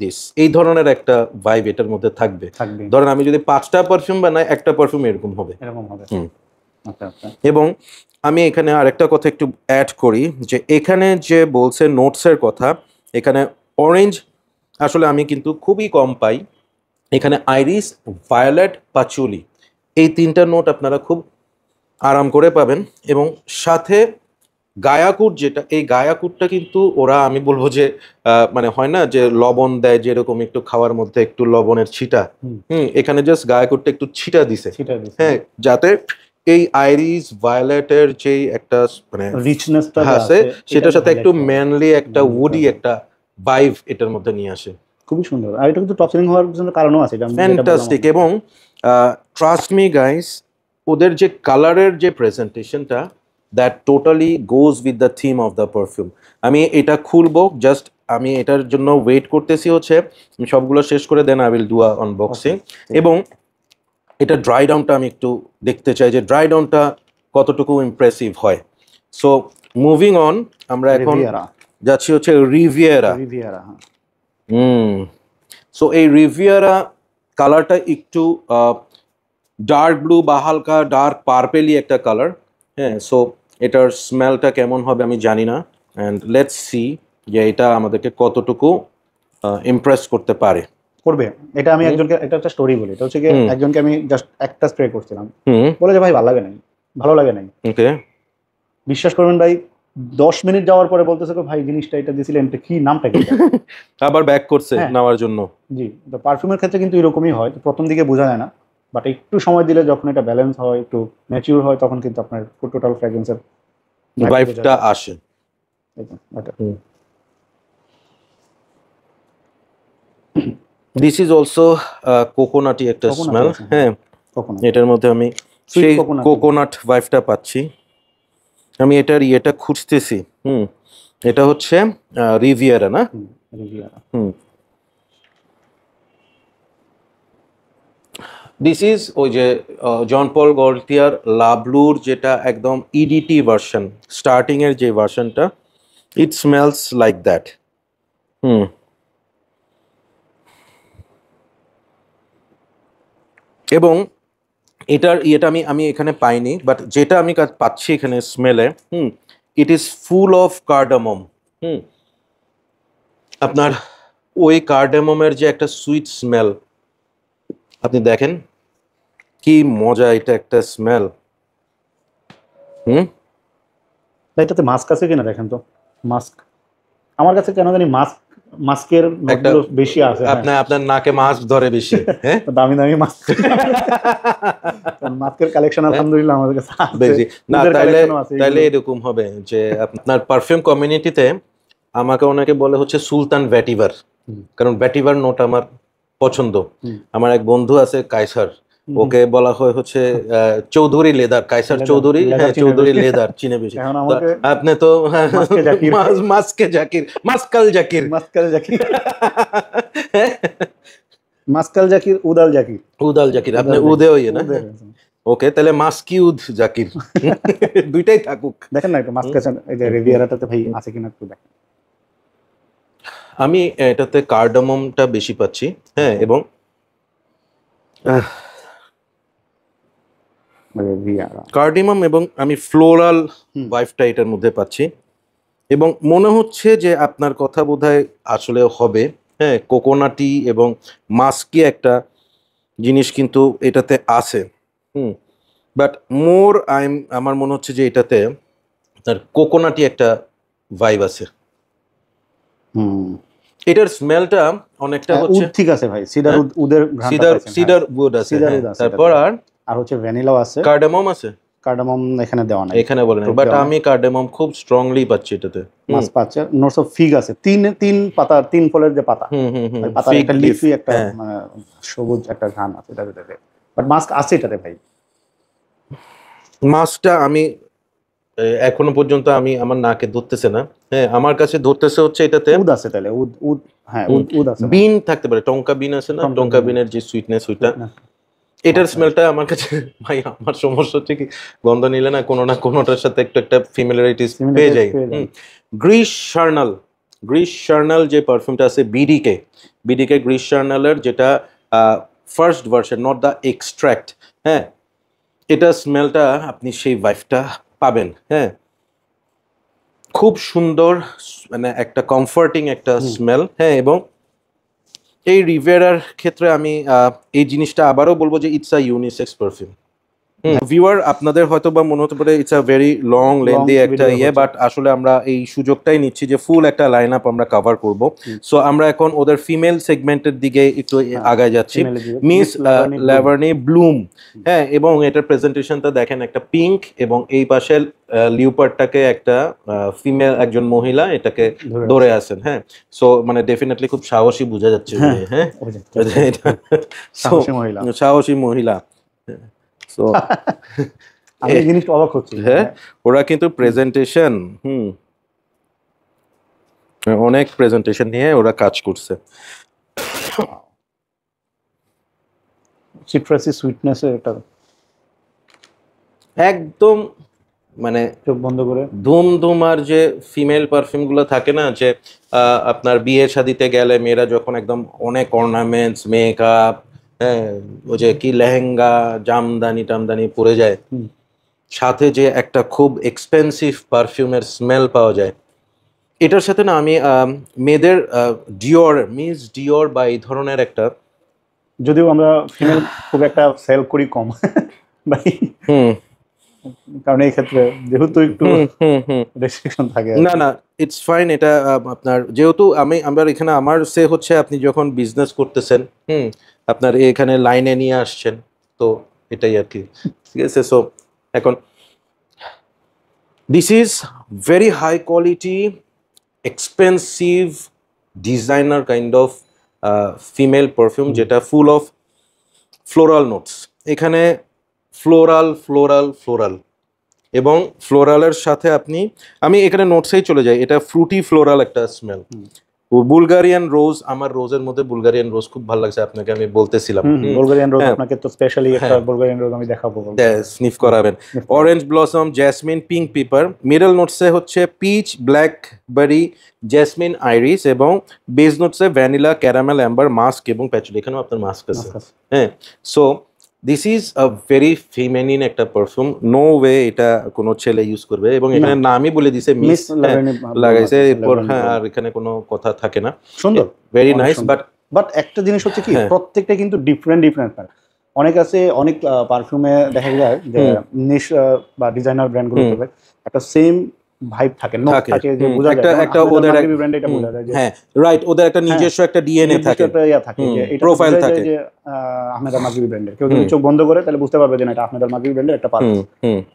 this, এই ধরনের একটা ভাইব এটার মধ্যে থাকবে। থাকবে ধরেন আমি যদি 5টা পারফিউম বানাই, একটা পারফিউম এরকম হবে। এরকম হবে। হুম। আচ্ছা আচ্ছা। এবং আমি এখানে আরেকটা কথা একটু অ্যাড করি, যে এখানে যে বলছে নোটসের কথা, এখানে অরেঞ্জ আসলে আমি কিন্তু খুবই কম পাই। এখানে আইরিস, ভায়োলেট, পাচুলি, এই 3টা নোট আপনারা খুব আরাম করে পাবেন। এবং সাথে গায়াকুট, যেটা এই গায়াকুটটা কিন্তু ওরা, আমি বলবো যে মানে হয় না যে লবণ দেয় যেরকম একটু খাওয়ার মধ্যে একটু লবণের ছিটা, এখানে জাস্ট গায়াকুটটা একটু ছিটা দিছে, হ্যাঁ, যাতে এই আইরিস ভায়োলেটের যে একটা মানে রিচনেসটা আছে সেটার সাথে একটু ম্যানলি একটা উডি একটা ভাইব এটার মধ্যে নিয়ে আসে। খুবই সুন্দর। আর এটা কিন্তু টপ সেলিং হওয়ার জন্য কারণও আছে, ফ্যান্টাস্টিক। এবং ট্রাস্ট মি গাইস, ওদের যে কালারের যে প্রেজেন্টেশনটা, that totally goes with the theme of the perfume. আমি এটা খুলবো, জাস্ট আমি এটার জন্য ওয়েট করতেছি, হচ্ছে আমি সবগুলো শেষ করে then I will do unboxing. এবং এটা ড্রাই ডাউনটা আমি একটু দেখতে চাই যে ড্রাই ডাউনটা কতটুকু ইমপ্রেসিভ হয়। সো মুভিং অন, আমরা এখন যাচ্ছি হচ্ছে রিভিয়েরা। সো এই রিভিয়েরা কালারটা একটু ডার্ক ব্লু বা হালকা ডার্ক পার্পেলি একটা কালার, হ্যাঁ। সো এটার স্মেলটা কেমন হবে আমি জানি না, অ্যান্ড লেটস সি যে এটা আমাদেরকে কতটুকু ইমপ্রেস করতে পারে। করবে। এটা আমি একজনকে একটা স্টোরি বলি। এটা হচ্ছে কি, একজনকে আমি জাস্ট একটা স্প্রে করছিলাম, বলে যে ভাই ভালো লাগে নাই, ভালো লাগে নাই। ওকে, বিশ্বাস করবেন ভাই, 10 মিনিট যাওয়ার পরে বলতেছে ভাই জিনিসটা এটা দিছিলেন, এটা কি, নামটা কি? আবার ব্যাক করছে নেওয়ার জন্য। জি, তো পারফিউমের ক্ষেত্রে কিন্তু এরকমই হয়, প্রথম দিকে বোঝা যায় না, বাট একটু সময় দিলে যখন এটা ব্যালেন্স হয়, একটু ম্যাচিউর হয়, তখন কিন্তু আপনার টোটাল ফ্র্যাগ্রেন্সের ভাইবটা আসে। দিস ইজ অলসো কোকোনাটি একটা স্মেল, হ্যাঁ। এটার মধ্যে আমি সেই কোকোনাট ভাইবটা পাচ্ছি। আমি এটার ইয়েটা খুঁজতেছি। এটা হচ্ছে রিভিয়েরা, না? রিভিয়েরা। দিস ইজ ওই যে জন পল গল্টিয়ার লাবলুর যেটা একদম ইডিটি ভার্সন, স্টার্টিং এর যে ভার্সনটা, ইট স্মেলস লাইক দ্যাট। এবং এটার ইয়েটা আমি এখানে পাইনি, বাট যেটা আমি পাচ্ছি এখানে স্মেলে, it is full of cardamom. আপনার ওই কার্ডামমের যে একটা সুইট স্মেল, আপনি দেখেন কি মজা, এটা একটা স্মেল। এটাতে মাস্ক আছে কিনা দেখেন তো। মাস্ক আমার কাছে কেন জানি মাস্কের বেশি আছে। আপনার নাকে মাস্ক ধরে বেশি, হ্যাঁ, দামি দামি মাস্ক। মাস্কের কালেকশন আলহামদুলিল্লাহ আমাদের কাছে আছে। না তাইলে এরকম হবে যে আপনার পারফিউম কমিউনিটিতে আমাকে অনেকে বলে হচ্ছে সুলতান ভ্যাটিভার, কারণ ভ্যাটিভার নোট আমার পছন্দ। আমার এক বন্ধু আছে কায়সার, ওকে বলা হয় হচ্ছে চৌধুরী লেদার, কায়সার চৌধুরী, হ্যাঁ চৌধুরী লেদার চিনে বেশি। আপনি তো মাস্কে জাকির, মাস্কাল জাকির, মাস্কাল জাকির, উদাল জাকির, উদাল জাকির, আপনি উদে হইয়ে না? ওকে, তাহলে মাস্কিউদ জাকির দুইটাই থাকুক। দেখেন না একটু মাস্ক আছে এই যে রিভিয়েরাটাতে ভাই আছে কিনা একটু দেখেন। আমি এটাতে কার্ডামমটা বেশি পাচ্ছি, হ্যাঁ, এবং কার্ডিমাম, এবং আমি ফ্লোরাল ভাইবটা এটার মধ্যে পাচ্ছি। এবং মনে হচ্ছে যে আপনার কথা বোধহয় আসলে হবে, হ্যাঁ, কোকোনাটি এবং মাস্কি একটা জিনিস কিন্তু এটাতে আছে। বাট আমার মনে হচ্ছে যে এটাতে তার কোকোনাটি একটা ভাইব আছে। এটার স্মেলটা অনেকটা হচ্ছে ঠিক আছে ভাই, সিডার উড আছে, তারপর আর হচ্ছে ভ্যানিলাও আছে, কার্ডামম আছে। কার্ডামম এখানে দেওয়া নাই, এখানে বলেন, বাট আমি কার্ডামম খুব স্ট্রংলি পাচ্ছি এটাতে। মাছ পাচ্ছে, নোটস অফ ফিগ আছে, তিন পাতা, তিন ফলের যে পাতা, পাতা একটা লিফি একটা সবুজ একটা ঘ্রাণ আছে এটাতে, বাট মাস্ক আছে এটাতে ভাই। মাছটা আমি এখনো পর্যন্ত আমার নাকে ধরতেছে না, হ্যাঁ, আমার কাছে ধরতেছে হচ্ছে এটাতে উদ আছে, তাহলে উদ হ্যাঁ উদ আছে, বিন থাকতে পারে, টঙ্কা বিন আছে না, টঙ্কা বিনের যে সুইটনেস ওইটা, এটার স্মেলটা আমার কাছে ভাই, আমার সমস্যা হচ্ছে কি গন্ধ নিলে না কোনো না কোনোটার সাথে একটু একটা ফ্যামিলিয়ারিটিস পেয়ে যাই। গ্রিস শার্নাল যে পারফিউমটা আছে বিডিকে, বিডিকে গ্রিস জার্নালের যেটা first version, not the extract. হ্যাঁ, এটা স্মেলটা আপনি সেই ভাইবটা পাবেন। হ্যাঁ, খুব সুন্দর, মানে একটা কমফর্টিং একটা স্মেল। হ্যাঁ, এবং এই রিভেরার ক্ষেত্রে আমি এই জিনিসটা আবারও বলবো যে it's a unisex perfume. Viewer, আপনাদের হয়তো বা মনে হতে পারে it's a very long lengthy একটা বাট আসলে আমরা এই সুযোগটাই নিচ্ছি যে ফুল একটা লাইন আপ আমরা কভার করব। সো আমরা এখন ওদের ফিমেল সেগমেন্টের দিকে একটু আগায় যাচ্ছি। Miss Laverne bloom. হ্যাঁ, এবং এটার প্রেজেন্টেশনটা দেখেন, একটা পিঙ্ক এবং এই পাশে লিওপার্ডটাকে একটা ফিমেল একজন মহিলা এটাকে ধরে আছেন। হ্যাঁ, সো মানে ডেফিনেটলি খুব সাহসী বোঝা যাচ্ছে। হ্যাঁ, সাহসী মহিলা। সো আমি এই জিনিসটা অবাক হচ্ছি। হ্যাঁ, ওরা কিন্তু প্রেজেন্টেশন অনেক প্রেজেন্টেশন নিয়ে ওরা কাজ করছে। সিট্রাসি সুইটনেস এটা একদম মানে চোখ বন্ধ করে ধুমধুমার যে ফিমেল পারফিউম গুলো থাকে না, যে আপনার বিয়ে শাদিতে গেলে মেয়েরা যখন একদম অনেক অর্নামেন্টস, মেকআপ, হ্যাঁ, ওই যে কি লেহেঙ্গা জামদানি টামদানি পরে যায়, সাথে যে একটা খুব এক্সপেন্সিভ পারফিউমের স্মেল পাওয়া যায়, এটার সাথে না আমি মেয়েদের ডিওর, মিস ডিওর বা এই ধরনের একটা, যদিও আমরা ফিমেল খুব একটা সেল করি কম ভাই, কারণ এই ক্ষেত্রে যেহেতু একটু রেস্ট্রিকশন থাকে। না না, ইটস ফাইন। এটা আপনার যেহেতু আমার এখানে আমার সে হচ্ছে আপনি যখন বিজনেস করতেছেন, আপনার এখানে লাইনে নিয়ে আসছেন, তো এটাই আর কি, ঠিক আছে। সো এখন this is very high quality expensive designer kind of female perfume, যেটা ফুল অফ ফ্লোরাল নোটস। এখানে ফ্লোরাল ফ্লোরাল ফ্লোরাল এবং ফ্লোরালের সাথে আমি এখানে নোটসেই চলে যাই, এটা ফ্রুটি ফ্লোরাল একটা স্মেল। বুলগারিয়ান রোজ, আমার রোজের মধ্যে বুলগারিয়ান রোজ খুব ভালো লাগছে, আপনাকে আমি বলতেছিলাম বুলগারিয়ান রোজ আপনাকে তো স্পেশালি একটা বুলগারিয়ান রোজ আমি দেখাবো, স্নিফ করাবেন। Orange blossom, jasmine, pink pepper. Middle নোটসে হচ্ছে পিচ, ব্ল্যাকবেরি, জ্যাসমিন, আইরিস, এবং বেজ নোটসে ভ্যানিলা, ক্যারামেল, অ্যাম্বার, মাস্ক এবং প্যাচুলি। এখানেও আপনার মাস্ক আছে। হ্যাঁ, so this is a very feminine একটা পারফিউম, নো ওয়ে এটা কোনো ছেলে ইউজ করবে, এবং এখানে নামই বলে দিছে মিস লাগাইছে এরপর। হ্যাঁ, আর এখানে কোনো কথা থাকে না। সুন্দর, ভেরি নাইস। বাট একটা জিনিস হচ্ছে কি, প্রত্যেকটা কিন্তু ডিফারেন্ট। অনেক আছে, অনেক পারফিউমে দেখা যায় যে নিশ বা ডিজাইনার ব্র্যান্ডগুলো একটা সেম ভাইব থাকে, নোট থাকে, যে বোঝা যায় একটা ওদের একটা ব্র্যান্ড, এটা বোঝা যায় যে হ্যাঁ রাইট, ওদের একটা নিজস্ব একটা ডিএনএ থাকে, প্রোফাইল থাকে, যে আহমেদ আল মাগরিবি ব্র্যান্ডের। কেউ যদি চোখ বন্ধ করে তাহলে বুঝতে পারবে যে এটা আহমেদ আল মাগরিবি ব্র্যান্ডের একটা পারফিউম।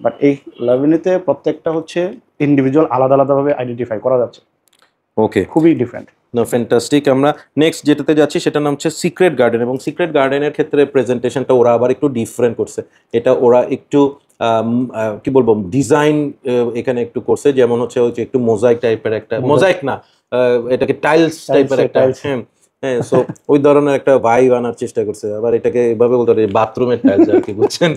বাট এই লাভিনিতে প্রত্যেকটা হচ্ছে ইন্ডিভিজুয়াল, আলাদা আলাদাভাবে আইডেন্টিফাই করা যাচ্ছে। ওকে, খুবই ডিফারেন্ট। না, ফ্যান্টাস্টিক। আমরা নেক্সট যেটাতে যাচ্ছি সেটার নাম হচ্ছে সিক্রেট গার্ডেন, এবং সিক্রেট গার্ডেনের ক্ষেত্রে প্রেজেন্টেশনটা ওরা আবার একটু ডিফারেন্ট করছে। এটা ওরা একটু কি বলবো, ডিজাইন এখানে একটু করছে, যেমন হচ্ছে ওই যে একটু মোজাইক টাইপের একটা, মোজাইক না, এটাকে টাইলস টাইপের একটা, হ্যাঁ, সো ওই ধরনের একটা ভাইব আনার চেষ্টা করছে। আবার এটাকে এভাবে বলতে পারি বাথরুমের টাইলস আর কি, বুঝছেন?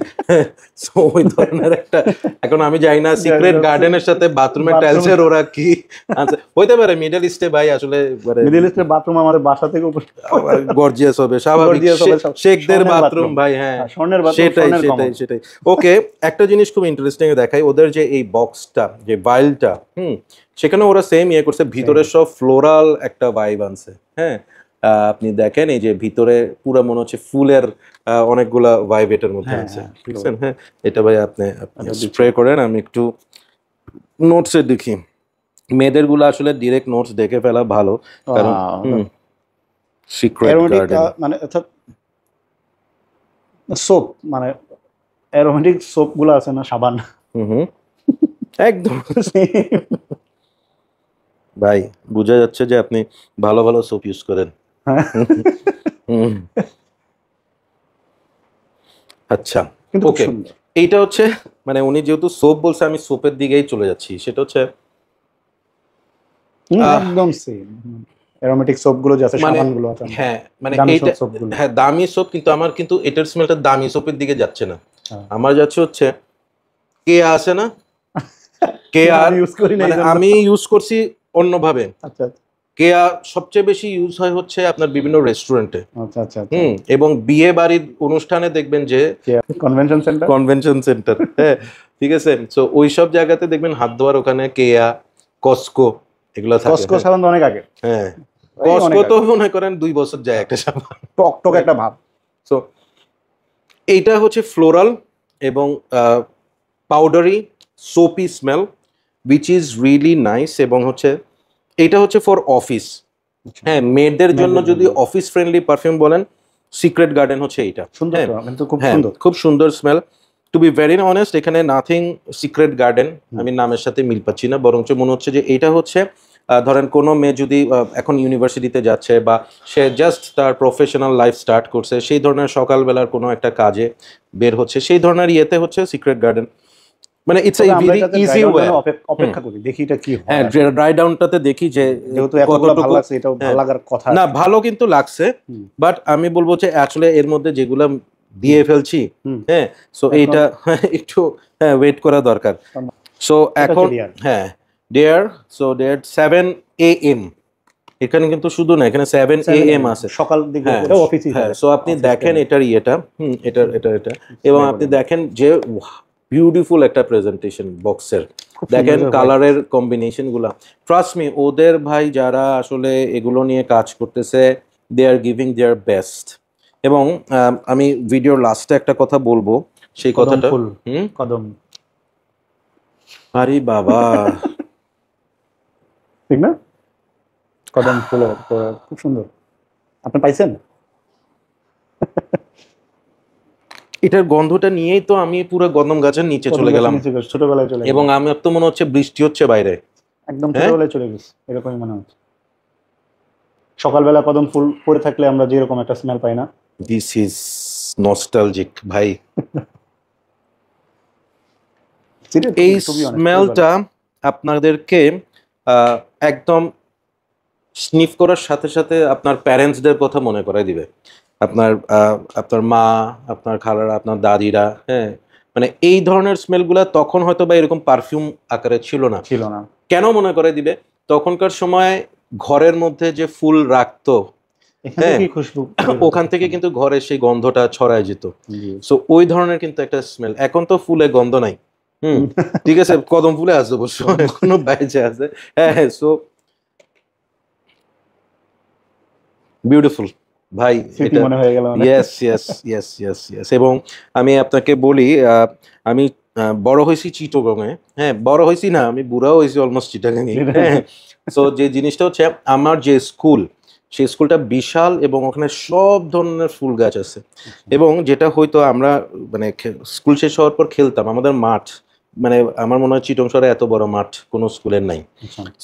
সো ওই ধরনের একটা, এখন আমি জানি না সিক্রেট গার্ডেনের সাথে বাথরুমের টাইলসের ওরা কি আছে, হইতে পারে মিডল ইস্টে ভাই, আসলে মিডল ইস্টের বাথরুম আমাদের বাসা থেকে গর্জিয়াস হবে, স্বাভাবিক, শেখদের বাথরুম ভাই। হ্যাঁ, সেটাই সেটাই সেটাই। ওকে, একটা জিনিস খুব ইন্টারেস্টিং দেখাই, ওদের যে এই বক্সটা, যে ভাইলটা, সেখানে ওরা সেম ইয়ে করছে, ভিতরে সব ফ্লোরাল একটা ভাইব আনছে। হ্যাঁ, আপনি দেখেন এই যে ভিতরে পুরো মনে হচ্ছে ফুলের অনেকগুলা ভাইব এটার মধ্যে আছে, বুঝছেন? হ্যাঁ, এটা ভাই আপনি স্প্রে করেন, আমি একটু নোটসে দেখি। মেয়েদের গুলো আসলে ডিরেক্ট নোটস দেখে ফেলা ভালো, কারণ সিক্রেট গার্ডেন মানে অর্থাৎ সোপ, মানে অ্যারোমেটিক সোপ গুলো আছে না, সাবান, একদম ভাই বোঝা যাচ্ছে যে আপনি ভালো ভালো সোপ ইউজ করেন। আচ্ছা, ওকে, এইটা হচ্ছে মানে উনি যেহেতু সোপ বলছে, আমি সোপের দিকেই চলে যাচ্ছি। সেটা হচ্ছে একদম সেম অ্যারোমেটিক সোপগুলো যে আছে, সাবানগুলো আছে, হ্যাঁ, মানে এইটা হ্যাঁ দামি সোপ, কিন্তু আমার কিন্তু এটার স্মেলটা দামি সোপের দিকে যাচ্ছে না, আমার যাচ্ছে হচ্ছে কে আছে না, কে আর ইউজ করি না, আমি ইউজ করছি অন্যভাবে। আচ্ছা, কেয়া সবচেয়ে বেশি ইউজ হয় হচ্ছে আপনার বিভিন্ন রেস্টুরেন্টে। আচ্ছা আচ্ছা এবং বিয়ে বাড়ির অনুষ্ঠানে দেখবেন যে কনভেনশন সেন্টার হ্যাঁ ঠিক আছে, তো ওই সব জায়গাতে দেখবেন হাত ধোয়ার ওখানে কেয়া, কস্কো এগুলো থাকে। কস্কো সাবান অনেক আগে, হ্যাঁ কস্কো তো মনে করেন 2 বছর যায় একটা সাবান, টক টক একটা ভাব। সো এইটা হচ্ছে ফ্লোরাল এবং powdery soapy smell which is really nice. এবং হচ্ছে এটা হচ্ছে ফর অফিস, হ্যাঁ মেয়েদের জন্য যদি অফিস ফ্রেন্ডলি পারফিউম বলেন সিক্রেট গার্ডেন হচ্ছে এইটা। সুন্দর কিন্তু খুব হ্যাঁ সুন্দর, খুব সুন্দর smell. To be very honest এখানে নাথিং সিক্রেট গার্ডেন আমি নামের সাথে মিল পাচ্ছি না, বরঞ্চ মনে হচ্ছে যে এটা হচ্ছে ধরেন কোনো মেয়ে যদি এখন ইউনিভার্সিটিতে যাচ্ছে বা সে জাস্ট তার প্রফেশনাল লাইফ স্টার্ট করছে, সেই ধরনের সকালবেলার কোনো একটা কাজে বের হচ্ছে, সেই ধরনের ইয়েতে হচ্ছে সিক্রেট গার্ডেন। মানে it's a very easy way. অপেক্ষা করি দেখি এটা কি হয়। হ্যাঁ ড্রাই ডাউনটাতে দেখি যে যেহেতু এতগুলো ভালো লাগছে, এটাও ভালো লাগার কথা না, ভালো কিন্তু লাগছে, বাট আমি বলবো যে আসলে এর মধ্যে যেগুলো দিয়ে ফেলছি, হ্যাঁ সো এইটা একটু হ্যাঁ ওয়েট করা দরকার। সো এখন হ্যাঁ ডেয়ার, সো ডেয়ার 7 AM, এখানে কিন্তু শুধু না, এখানে 7 AM আছে সকাল দিকে অফিসে। হ্যাঁ সো আপনি দেখেন এটার ইয়েটা, এটা এবং আপনি দেখেন যে বিউটিফুল একটা প্রেজেন্টেশন বক্সের, দেখেন কালারের কম্বিনেশন গুলা। ট্রাস্ট মি, ওদের ভাই যারা আসলে এগুলো নিয়ে কাজ করতেছে দে আর গিভিং দেয়ার বেস্ট। এবং আমি ভিডিওর লাস্টে একটা কথা বলবো, সেই কথাটা কদম, আরে বাবা ঠিক না, কদম ফুল খুব সুন্দর। আপনি পাইছেন? এটার গন্ধটা নিয়েই তো আমি পুরো কদম গাছের নিচে চলে গেলাম, ছোটবেলায় চলে, এবং আমার তো মনে হচ্ছে বৃষ্টি হচ্ছে বাইরে, একদম ছোটবেলায় চলে গেছে এরকমই মনে হচ্ছে। সকালবেলা কদম ফুল পরে থাকলে আমরা যেরকম একটা স্মেল পাই না, দিস ইজ নস্টালজিক ভাই। এই স্মেলটা আপনাদেরকে একদম স্নিফ করার সাথে সাথে আপনার প্যারেন্টসদের কথা মনে করাই দিবে, আপনার মা, আপনার খালারা, আপনার দাদিরা, হ্যাঁ মানে এই ধরনের স্মেলগুলা তখন হয়তো বা এরকম পারফিউম আকারে ছিল না। কেন মনে করে দিবে? তখনকার সময় ঘরের মধ্যে যে ফুল রাখতো, হ্যাঁ ওখান থেকে কিন্তু ঘরে সেই গন্ধটা ছড়ায় যেত। সো ওই ধরনের কিন্তু একটা স্মেল। এখন তো ফুলে গন্ধ নাই, ঠিক আছে, কদম ফুলে আছে অবশ্য, এখনো বাইরে আছে, হ্যাঁ সো বিউটিফুল ভাই, এবং আমি আপনাকে বলি আমি বড় হয়েছি চিটাগংয়ে, হ্যাঁ বড় হয়েছি না, আমি বুড়াও হয়েছি অলমোস্ট চিটাগাংয়ে। সো যে জিনিসটা হচ্ছে আমার যে স্কুল, সেই স্কুলটা বিশাল এবং ওখানে সব ধরনের ফুল গাছ আছে। এবং যেটা হয়তো আমরা মানে স্কুল শেষ হওয়ার পর খেলতাম, আমাদের মাঠ মানে আমার মনে হয় চিটং শহরে এত বড় মাঠ কোনো স্কুলের নাই।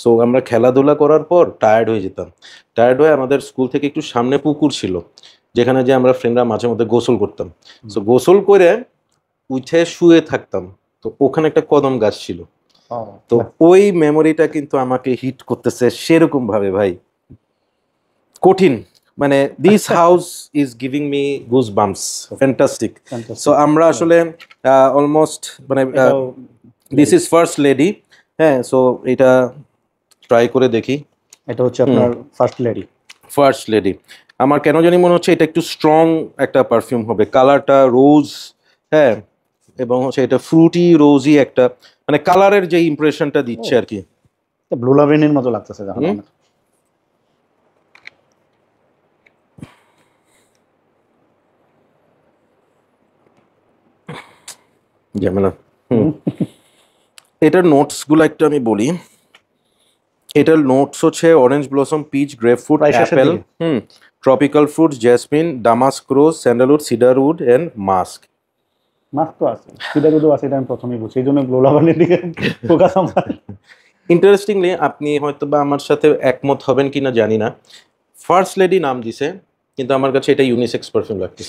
সো আমরা খেলাধুলা করার পর টায়ার্ড হয়ে যেতাম, টায়ার্ড হয়ে আমাদের স্কুল থেকে একটু সামনে পুকুর ছিল, যেখানে যে আমরা ফ্রেন্ডরা মাঝে মধ্যে গোসল করতাম। সো গোসল করে উঠে শুয়ে থাকতাম, তো ওখানে একটা কদম গাছ ছিল। তো ওই মেমোরিটা কিন্তু আমাকে হিট করতেছে সেরকম ভাবে ভাই, কঠিন মানে this house is giving me goose bumps, fantastic. So আমরা আসলে অলমোস্ট মানে দিস ইজ ফার্স্ট লেডি, হ্যাঁ সো এটা ট্রাই করে দেখি। এটা হচ্ছে আপনার ফার্স্ট লেডি। আমার কেন জানি মনে হচ্ছে এটা একটু স্ট্রং একটা পারফিউম হবে, কালারটা রোজ, হ্যাঁ এবং হচ্ছে এটা ফ্রুটি রোজি একটা মানে কালারের যে ইমপ্রেশনটা দিচ্ছে আর কি, ব্লু লাভেনের মতো লাগতেছে। এটার নোটস গুলো একটু আমি বলি। এটার নোটস হচ্ছে orange blossom, peach, grapefruit, apple, tropical fruit, jasmine, damask rose, sandalwood, cedarwood and musk. Musk তো আছে, সিডারউডও আছে, এটা আমি প্রথমেই বলছি, এইজন্য ব্লু লাভেনের দিকে ফোকাস আমার। ইন্টারেস্টিংলি আপনি হয়তো বা আমার সাথে একমত হবেন কিনা জানি না, ফার্স্ট লেডি নাম দিছে কিন্তু আমার কাছে এটা ইউনিসেক্স পারফিউম লাগছে।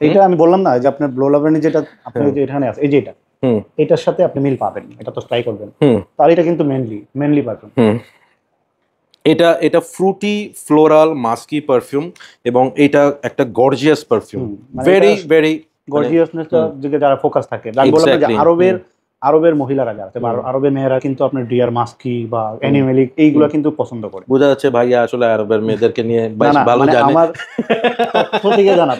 এটা আমি বললাম না যে আপনার ব্লু লাভেনের যেটা আপনি যে এখানে আছে, এই যে এটা, এটার সাথে আপনি মিল পাবেন, এটা তো ট্রাই করবেন। তার এটা কিন্তু মেনলি পারফিউম। এটা ফ্রুটি ফ্লোরাল মাস্কি পারফিউম এবং এটা একটা গর্জিয়াস পারফিউম, ভেরি ভেরি গর্জিয়াসনেসটা দিকে যারা ফোকাস থাকে, আমি বললাম যে আরবের আরবের মহিলারা যারা আছে বা আরবের মেয়েরা কিন্তু আপনার ডিয়ার মাস্কি বা অ্যানিমেলিক এইগুলো কিন্তু পছন্দ করে। বোঝা যাচ্ছে ভাইয়া আসলে আরবের মেয়েদেরকে নিয়ে বেশ ভালো মানে জানে। আমার তথ্য থেকে জানা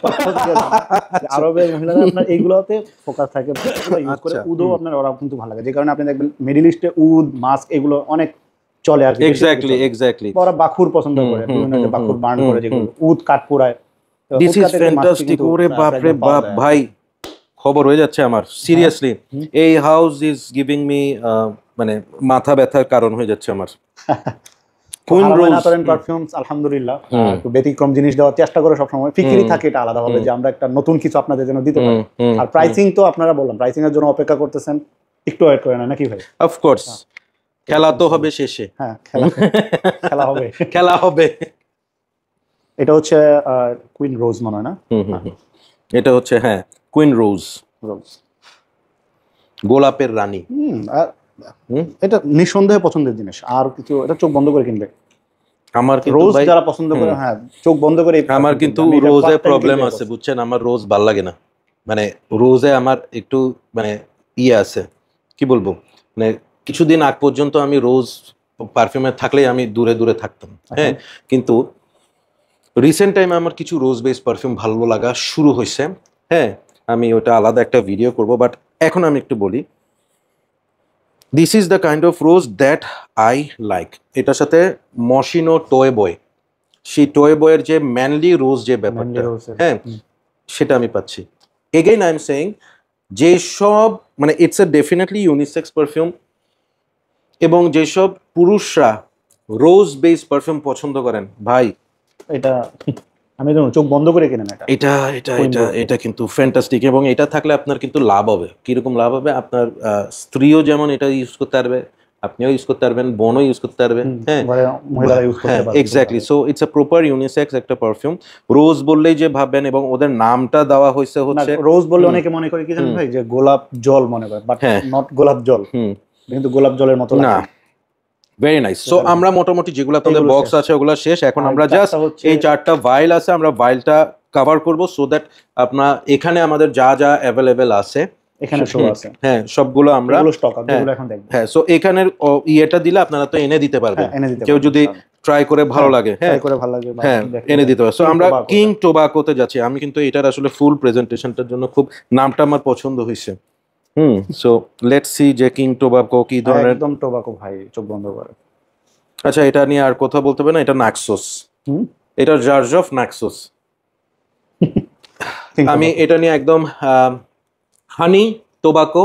যে আরবের মহিলারা আপনার এইগুলোতে ফোকাস থাকে, ইউজ করে। উদও আপনার ওরা কিন্তু ভালো লাগে, যে কারণে আপনি দেখবেন মিডল ইস্টে উদ মাস্ক এগুলো অনেক চলে আর কি। এক্স্যাক্টলি ওরা বাখুর পছন্দ করে, বিভিন্ন যে বাখুর বার্ন করে যেগুলো উদ কাঠ পোড়ায়। This is fantastic. ওরে বাপ রে বাপ ভাই, খবর হয়ে যাচ্ছে আমার সিরিয়াসলি। এই হাউস ইজ গিভিং মি মানে মাথা ব্যথার কারণ হয়ে যাচ্ছে আমার। কুইন রোজ পারফিউমস আলহামদুলিল্লাহ একটু ব্যতিক্রম জিনিস দেওয়ার চেষ্টা করে সবসময়। ফিকিরি থাকে এটা আলাদা হবে যে আমরা একটা নতুন কিছু আপনাদের জন্য দিতে পারি। আর প্রাইসিং তো আপনারা বললাম প্রাইসিং এর জন্য অপেক্ষা করতেছেন, একটু ওয়েট করেন নাকি ভাই? অফকোর্স, খেলা তো হবে শেষে। হ্যাঁ, খেলা হবে, খেলা হবে। এটা হচ্ছে কুইন রোজ মনে হয় না? এটা হচ্ছে হ্যাঁ কুইন রোজ, গোলাপের রানী। এটা নিঃসন্দেহে পছন্দের জিনিস। আর কিছু এটা চোখ বন্ধ করে কিনবে। আমার কিন্তু রোজ যারা পছন্দ করে, হ্যাঁ চোখ বন্ধ করে। আমার কিন্তু রোজে প্রবলেম আছে বুঝছেন, আমার রোজ ভাল লাগে না। মানে রোজে আমার একটু মানে ইয়ে আছে, কি বলবো, মানে কিছুদিন আগ পর্যন্ত আমি রোজ পারফিউমে থাকলেই আমি দূরে দূরে থাকতাম। হ্যাঁ, কিন্তু রিসেন্ট টাইমে আমার কিছু রোজ বেস পারফিউম ভালো লাগা শুরু হয়েছে। হ্যাঁ, আমি ওটা আলাদা একটা ভিডিও করব, বাট এখন আমি একটু বলি this is the kind of rose that I like. এটার সাথে মশিনো টয় বয়, সেই টয় বয়ের যে ম্যানলি রোজ যে ব্যাপারটা, হ্যাঁ সেটা আমি পাচ্ছি। এগেইন আই এম সেইং যেসব মানে it's a definitely unisex perfume, এবং যেসব পুরুষরা রোজ বেস পারফিউম পছন্দ করেন ভাই, এটা আমি জানো চোখ বন্ধ করে কিনেন। এটা এটা এটা এটা কিন্তু ফ্যান্টাস্টিক। এবং এটা থাকলে আপনার কিন্তু লাভ হবে। কিরকম লাভ হবে? আপনার স্ত্রীও যেমন এটা ইউজ করতে পারবে, আপনিও ইউজ করতে পারবেন, বোনও ইউজ করতে পারবে। হ্যাঁ, মহিলারা ইউজ করতে পারবে। Exactly. So it's a proper unisex একটা পারফিউম। রোজ বললেই যে ভাববেন, এবং ওদের নামটা দেওয়া হয়েছে হচ্ছে রোজ বললে অনেকে মনে করে কি জানেন ভাই, যে গোলাপ জল মনে করে, বাট নট গোলাপ জল। কিন্তু গোলাপ জলের মতো লাগে না। Very nice. সো আমরা মোটামুটি যেগুলো আপনাদের বক্স আছে ওগুলো শেষ। এখন আমরা জাস্ট এই 4টা ভাইল আছে, আমরা ভাইলটা কভার করব, সো দ্যাট আপনার এখানে আমাদের যা যা অ্যাভেলেবেল আছে এখানে শো আছে, হ্যাঁ সবগুলো আমরা স্টক আছে, যেগুলো এখন দেখব। হ্যাঁ, সো এখানের ইয়েটা দিলে আপনারা তো এনে দিতে পারবেন, কেউ যদি ট্রাই করে ভালো লাগে। হ্যাঁ, হ্যাঁ এনে দিতে পারবে। সো আমরা কিং টোবাকোতে যাচ্ছি। আমি কিন্তু এটার আসলে ফুল প্রেজেন্টেশনটার জন্য খুব নামটা আমার পছন্দ হয়েছে। সো লেটস সি যে কিং টোবাকো কি ধরনের। একদম টোবাকো ভাই, চোখ বন্ধ করে। আচ্ছা, এটা নিয়ে আর কথা বলতে হবে না। এটা নাক্সোস, এটা জার্জ অফ নাক্সোস। আমি এটা নিয়ে একদম হানি টোবাকো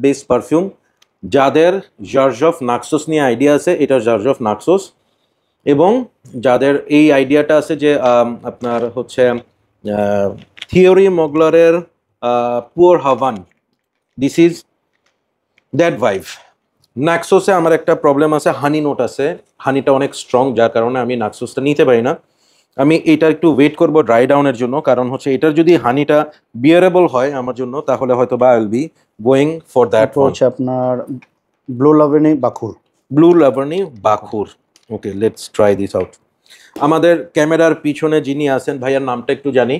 বেস পারফিউম। যাদের জার্জ অফ নাক্সোস নিয়ে আইডিয়া আছে, এটা জার্জ অফ নাক্সোস। এবং যাদের এই আইডিয়াটা আছে যে আপনার হচ্ছে থিওরি মগলারের pure Havane, this is that vibe. নাক্সোসে আমার একটা প্রবলেম আছে, হানি নোট আছে, হানিটা অনেক স্ট্রং, যার কারণে আমি নাক্সোসটা নিতে পারি না। আমি এটা একটু ওয়েট করব ড্রাই ডাউনের জন্য, কারণ হচ্ছে এটার যদি হানিটা বিয়ারেবল হয় আমার জন্য, তাহলে হয়তো বা I will be going for that. হচ্ছে আপনার ব্লু লাভার্নি বাখুর, ব্লু লাভার্নি বাখুর। Okay, let's try this out. আমাদের ক্যামেরার পিছনে যিনি আছেন, ভাইয়ার নামটা একটু জানি,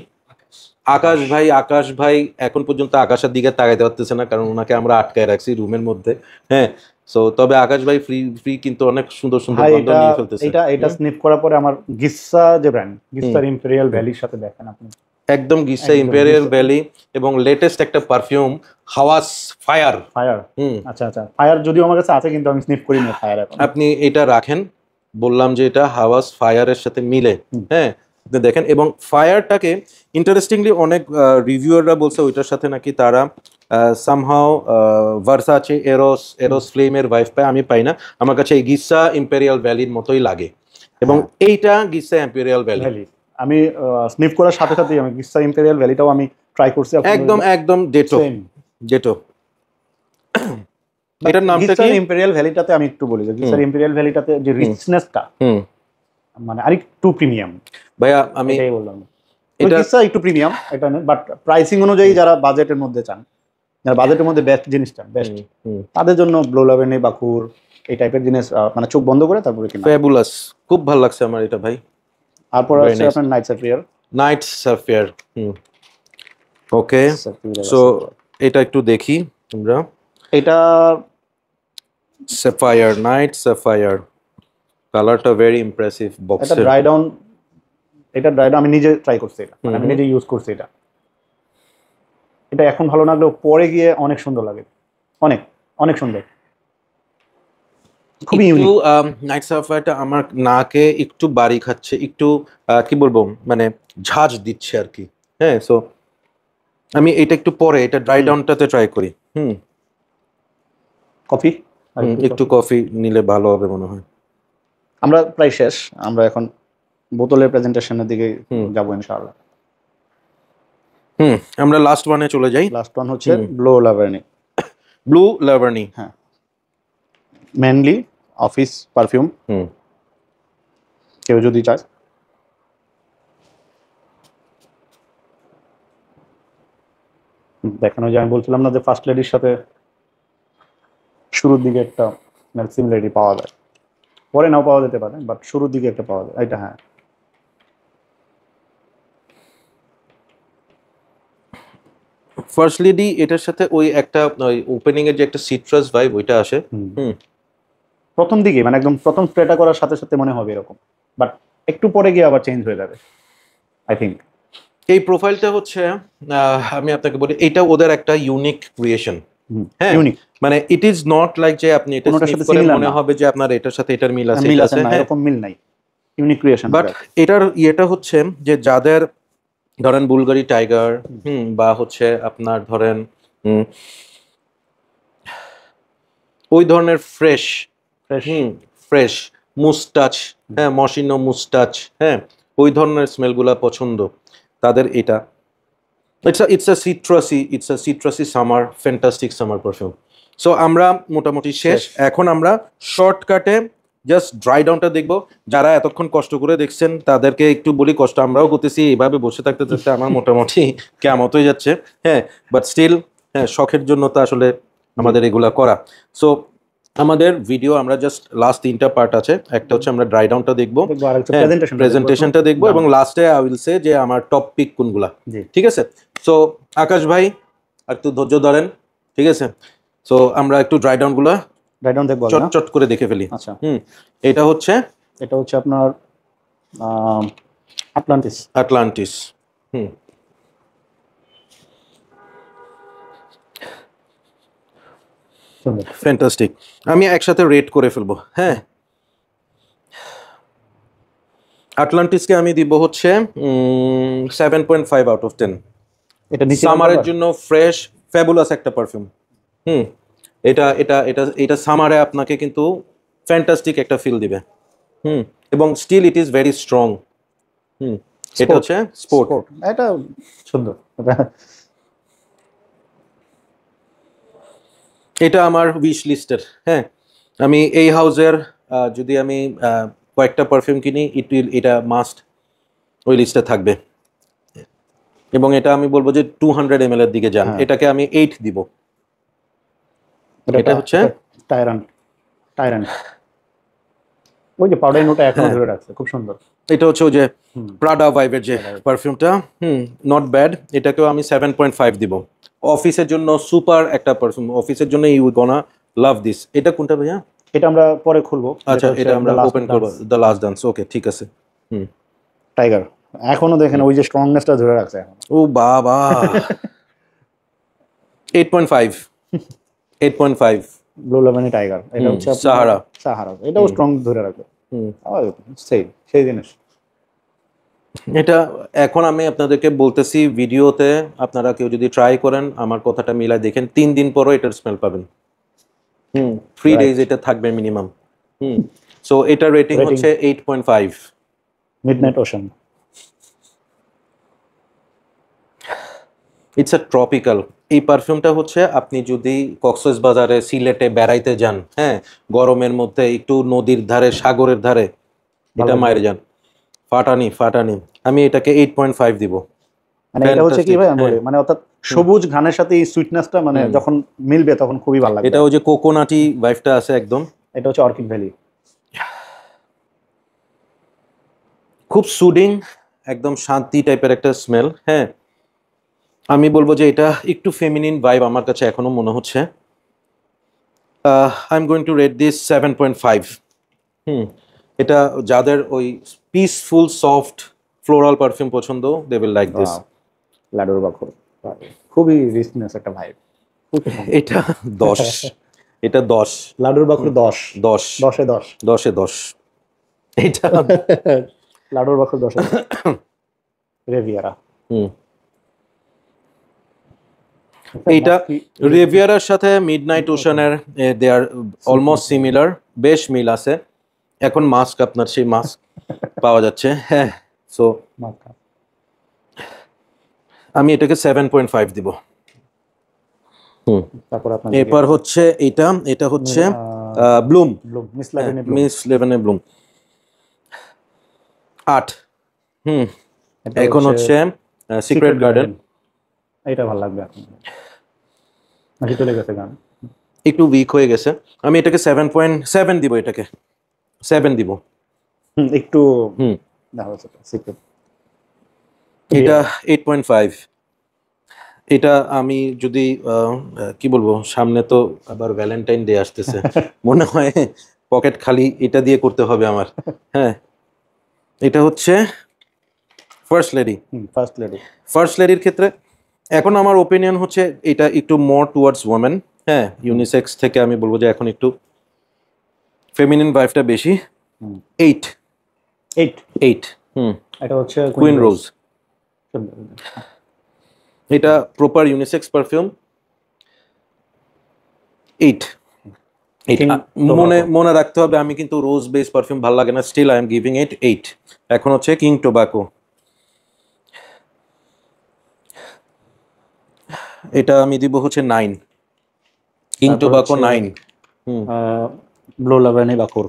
আকাশ ভাই। আকাশ ভাই এখন পর্যন্ত আকাশের দিকে তাকাইতে পারতেছে না, কারণ ওনাকে আমরা আটকায় রাখছি রুমের মধ্যে। হ্যাঁ, সো তবে আকাশ ভাই ফ্রি কিন্তু অনেক সুন্দর সুন্দর গন্ধ নিয়ে ফেলতেছে। এটা স্নিফ করার পরে আমার গিসা যে ব্র্যান্ড, গিসার ইম্পেরিয়াল ভ্যালির সাথে দেখেন আপনি, একদম গিসা ইম্পেরিয়াল ভ্যালি। এবং লেটেস্ট একটা পারফিউম হাওয়াস ফায়ার। আচ্ছা আচ্ছা, ফায়ার যদিও আমার কাছে আছে, কিন্তু আমি স্নিফ করি না ফায়ার এখন। আপনি এটা রাখেন, বললাম যে এটা হাওয়াস ফায়ারের সাথে মিলে। হ্যাঁ, আপনি দেখেন। এবং ফায়ারটাকে ইন্টারেস্টিংলি অনেক রিভিউয়াররা বলছে ওইটার সাথে নাকি তারা সামহাও ভার্সাচে এরোস ফ্লেমের ভাইভ পায়। আমি পাই না, আমার কাছে এই গিসা ইম্পেরিয়াল ভ্যালির মতোই লাগে। এবং এইটা গিসা ইম্পেরিয়াল ভ্যালি। আমি স্নিফ করার সাথে সাথেই আমি গিসা ইম্পেরিয়াল ভ্যালিটাও আমি ট্রাই করছি, একদম ডেটো। এটার নামটা কি? ইম্পেরিয়াল ভ্যালিটাতে আমি একটু বলি যে গিসার ইম্পেরিয়াল ভ্যালিটাতে যে রিচনেসটা মানে আরেকটু প্রিমিয়াম। ভাইয়া আমি এটাই বললাম, এটা একটু প্রিমিয়াম এটা না, বাট প্রাইসিং অনুযায়ী যারা বাজেটের মধ্যে চান, যারা বাজেটের মধ্যে বেস্ট জিনিসটা বেস্ট, তাদের জন্য ব্লু লাভার্নি বাখুর এই টাইপের জিনিস মানে চোখ বন্ধ করে তারপরে কিনা। ফ্যাবুলাস, খুব ভালো লাগছে আমার এটা ভাই। তারপর আছে আপনার নাইট সাফিয়ার। ওকে, সো এটা একটু দেখি আমরা। এটা স্যাফায়ার, নাইট স্যাফায়ার, কালারটা ভেরি ইমপ্রেসিভ এটা বক্সের। ড্রাই ডাউন, এটা ড্রাই ডাউন আমি নিজে ট্রাই করছি, এটা মানে আমি নিজে ইউজ করছি এটা। এটা এখন ভালো না লাগলেও পরে গিয়ে অনেক সুন্দর লাগে, অনেক অনেক সুন্দর, খুবই একটু ইউনিক। নাইট সাফায়ারটা আমার নাকে একটু বাড়ি খাচ্ছে, একটু কি বলবো মানে ঝাঁঝ দিচ্ছে আর কি। হ্যাঁ, সো আমি এটা একটু পরে এটা ড্রাই ডাউনটাতে ট্রাই করি। কফি একটু কফি নিলে ভালো হবে মনে হয়। আমরা প্রায় শেষ, আমরা এখন বোতলের প্রেজেন্টেশনের দিকে যাবো ইনশাআল্লাহ। আমরা লাস্ট ওয়ানে চলে যাই। লাস্ট ওয়ান হচ্ছে ব্লু লাভার্নি। ব্লু লাভার্নি, হ্যাঁ, মেনলি অফিস পারফিউম, কেউ যদি চায়। দেখানো যায়, আমি বলছিলাম না যে ফার্স্ট লেডির সাথে শুরুর দিকে একটা সিমিলারিটি পাওয়া যায়, পরে নাও পাওয়া যেতে পারে, বাট শুরুর দিকে একটা পাওয়া যায় এটা। হ্যাঁ, ফার্স্ট লেডি এটার সাথে ওই একটা ওই ওপেনিং এর যে একটা সিট্রাস ভাইব ওইটা আসে। প্রথম দিকে মানে একদম প্রথম স্প্রেটা করার সাথে সাথে মনে হবে এরকম, বাট একটু পরে গিয়ে আবার চেঞ্জ হয়ে যাবে আই থিঙ্ক। এই প্রোফাইলটা হচ্ছে আমি আপনাকে বলি এটা ওদের একটা ইউনিক ক্রিয়েশন। হ্যাঁ, ইউনিক মানে ইট ইজ নট লাইক যে আপনি এটা স্নিফ করে মনে হবে যে আপনার এটার সাথে এটার মিল আছে, মিল আছে না, এরকম মিল নাই, ইউনিক ক্রিয়েশন। বাট এটার ইয়েটা হচ্ছে যে যাদের ধরেন বুলগারি টাইগার বা হচ্ছে আপনার ধরেন ওই ধরনের ফ্রেশ ফ্রেশ মুস্টাচ, হ্যাঁ মসিনো মুস্টাচ, হ্যাঁ ওই ধরনের স্মেলগুলা পছন্দ তাদের এটা। It's a citrusy summer, fantastic summer perfume. So আমরা মোটামুটি শেষ। এখন আমরা শর্টকাটে জাস্ট ড্রাই ডাউনটা দেখবো। যারা এতক্ষণ কষ্ট করে দেখছেন তাদেরকে একটু বলি, কষ্ট আমরাও করতেছি, এইভাবে বসে থাকতে থাকতে আমার মোটামুটি কেমত হয়ে যাচ্ছে। হ্যাঁ, বাট স্টিল হ্যাঁ শখের জন্য তো আসলে আমাদের এগুলা করা। সো আমাদের ভিডিও আমরা জাস্ট লাস্ট 3টা পার্ট আছে, একটা হচ্ছে আমরা ড্রাই ডাউনটা দেখবো, প্রেজেন্টেশনটা দেখবো, এবং লাস্টে আই উইল সে যে আমার টপ পিক কোনগুলা। ঠিক আছে, সো আকাশ ভাই একটু ধৈর্য ধরেন, ঠিক আছে? সো আমরা একটু ড্রাই ডাউন গুলা দেখবো, চট করে দেখে ফেলি। আচ্ছা, এটা হচ্ছে আপনার আটলান্টিস। ফ্যান্টাস্টিক। আমি একসাথে রেট করে ফেলবো। হ্যাঁ, আটলান্টিসকে আমি দিব হচ্ছে 7.5 আউট অফ 10। এটা সামারের জন্য ফ্রেশ ফ্যাবুলাস একটা পারফিউম। এটা এটা এটা এটা সামারে আপনাকে কিন্তু ফ্যান্টাস্টিক একটা ফিল দিবে। এবং still it is very strong. এটা হচ্ছে স্পোর্ট, এটা সুন্দর। এটা আমার উইশ লিস্টের। হ্যাঁ, আমি এই হাউজের যদি আমি কয়েকটা পারফিউম কিনি এটা মাস্ট ওই লিস্টে থাকবে। এবং এটা আমি বলবো যে 200 ml এর দিকে যান, এটাকে আমি 8 দিব। এটা হচ্ছে টাইরান, ওই যে পাউডার নোটা এখনো ধরে রাখছে, খুব সুন্দর। এটা হচ্ছে ওই যে প্রাডা ভাইবের যে পারফিউমটা, নট ব্যাড। এটাকেও আমি 7.5 দিব। অফিসের জন্য সুপার একটা পারফিউম, অফিসের জন্য ইউ গোনা লাভ দিস। এটা কোনটা ভাইয়া? এটা আমরা পরে খুলবো। আচ্ছা, এটা আমরা ওপেন করব, দ্য লাস্ট ডান্স। ওকে, ঠিক আছে। টাইগার এখনো দেখেন ওই যে স্ট্রংনেসটা ধরে রাখছে এখন। ও বাবা 8.5 ব্লু লাভার্নি টাইগার। এটা হচ্ছে সাহারা, এটাও স্ট্রং ধরে রাখবে। সেই জিনিস। এটা এখন আমি আপনাদেরকে বলতেছি ভিডিওতে, আপনারা কেউ যদি ট্রাই করেন আমার কথাটা মিলাই দেখেন, 3 দিন পরও এটার স্মেল পাবেন। 3 ডেজ এটা থাকবে মিনিমাম। সো এটা রেটিং হচ্ছে 8.5। Midnight ocean, it's a tropical. এই পারফিউমটা হচ্ছে আপনি যদি কক্সবাজারে সিলেটে বেড়াইতে যান, হ্যাঁ গরমের মধ্যে একটু নদীর ধারে সাগরের ধারে, এটা মায়ের যান, ফাটানি। আমি এটাকে 8.5 দিব। মানে এটা হচ্ছে কি ভাই আমি বলি, মানে অর্থাৎ সবুজ ঘানের সাথে এই সুইটনেসটা মানে যখন মিলবে তখন খুবই ভালো লাগবে। এটা ওই যে কোকোনাটি ভাইবটা আছে একদম। এটা হচ্ছে অর্কিড ভ্যালি, খুব সুডিং, একদম শান্তি টাইপের একটা স্মেল। হ্যাঁ, আমি বলবো যে এটা একটু ফেমিনিন ভাইব আমার কাছে এখনো মনে হচ্ছে। I am going to rate this 7.5। এটা যাদের ওই পিসফুল সফট ফ্লোরাল পারফিউম পছন্দ, দে উইল লাইক দিস। লাডুর বাখর খুবই রিচনেস একটা ভাইব। এটা 10, এটা 10, লাডুর বাখর 10 10, 10-এ 10, 10-এ 10। এটা লাডুর বাখর 10-এ 10। রেভিয়ারা এইটা রিভিয়ারার সাথে মিডনাইট ওশানের দে আর অলমোস্ট সিমিলার, বেশ মিল আছে। এখন মাস্ক, আপনার সেই মাস্ক পাওয়া যাচ্ছে। হ্যাঁ, সো আমি এটাকে 7.5 দিব। তারপর আপনার এরপর হচ্ছে এটা হচ্ছে ব্লুম, মিস লেভেনে ব্লুম 8। এখন হচ্ছে সিক্রেট গার্ডেন। এটা ভালো লাগবে এখন, নাকি চলে গেছে গান? একটু উইক হয়ে গেছে, আমি এটাকে 7.7 দিব, এটাকে 7 দিব। একটু দেখো সিক্রেট, এটা 8.5। এটা আমি যদি কি বলবো, সামনে তো আবার ভ্যালেন্টাইন ডে আসতেছে, মনে হয় পকেট খালি এটা দিয়ে করতে হবে আমার। হ্যাঁ, এটা হচ্ছে ফার্স্ট লেডি। ফার্স্ট লেডির ক্ষেত্রে এখন আমার ওপিনিয়ন হচ্ছে এটা একটু মোর টুয়ার্ডস ওমেন। হ্যাঁ, ইউনিসেক্স থেকে আমি বলবো যে এখন একটু ফেমিনিন ভাইবটা বেশি। 8। এটা হচ্ছে কুইন রোজ। এটা প্রপার ইউনিসেক্স পারফিউম। 8। মনে রাখতে হবে, আমি কিন্তু রোজ বেস পারফিউম ভালো লাগে না, still I am giving it 8। এখন হচ্ছে কিং টোবাকো। এটা আমি দিব হচ্ছে 9। King tobacco 9। ব্লু লেভেনে বাখর।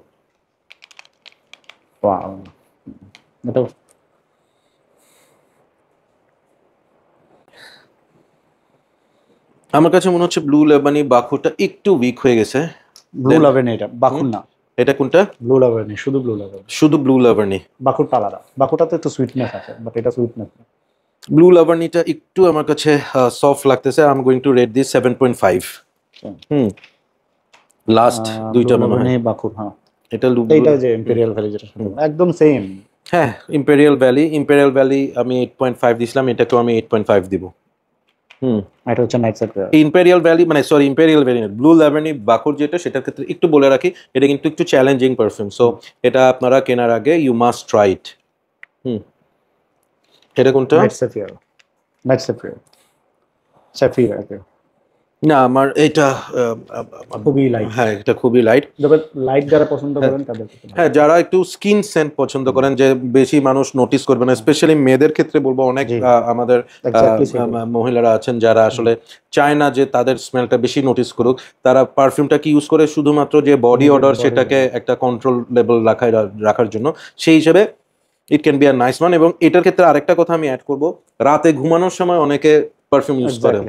ওয়াও, এটা আমার কাছে মনে হচ্ছে ব্লু লেবানি বাখুরটা একটু উইক হয়ে গেছে। ব্লু লেভেনে, এটা বাখুর না। এটা কোনটা? ব্লু লেভেনে, শুধু ব্লু লেভেন, শুধু ব্লু লেবানি। বাখুরটা আলাদা, বাখুরটাতে একটু সুইটনেস আছে, বাট এটা সুইটনেস না। ব্লু লেবানিটা একটু আমার কাছে সফট লাগতেছে। I am going to rate this 7.5। Last দুইটা মনে হয় বাখুর। হ্যাঁ, এটা যে ইম্পেরিয়াল ভ্যালি, যেটা একদম সেম। হ্যাঁ, ইম্পেরিয়াল ভ্যালি আমি 8.5 দিছিলাম, এটাকেও আমি 8.5 দিব। এটা হচ্ছে নাইট সাইড ইম্পেরিয়াল ভ্যালি, মানে সরি, ইম্পেরিয়াল ভ্যালি না, ব্লু লেবানি বাখুর যেটা, সেটার ক্ষেত্রে একটু বলে রাখি, এটা কিন্তু একটু চ্যালেঞ্জিং পারফিউম। সো এটা আপনারা কেনার আগে ইউ মাস্ট ট্রাই ইট। এটা কোনটা? নাইট সাফিয়ার। না, আমার এটা খুবই লাইট। হ্যাঁ, এটা খুবই লাইট। লাইট যারা পছন্দ করেন তাদের, হ্যাঁ, যারা একটু স্কিন সেন্ট পছন্দ করেন, যে বেশি মানুষ নোটিস করবে না, স্পেশালি মেয়েদের ক্ষেত্রে বলবো, অনেক আমাদের মহিলারা আছেন যারা আসলে চায় না যে তাদের স্মেলটা বেশি নোটিস করুক, তারা পারফিউমটাকে ইউজ করে শুধুমাত্র যে বডি অডর সেটাকে একটা কন্ট্রোল লেভেল রাখার জন্য। সেই হিসেবে it can be a nice one. এবং এটার ক্ষেত্রে আরেকটা কথা আমি অ্যাড করব, রাতে ঘুমানোর সময় অনেকে পারফিউম ইউজ করেন।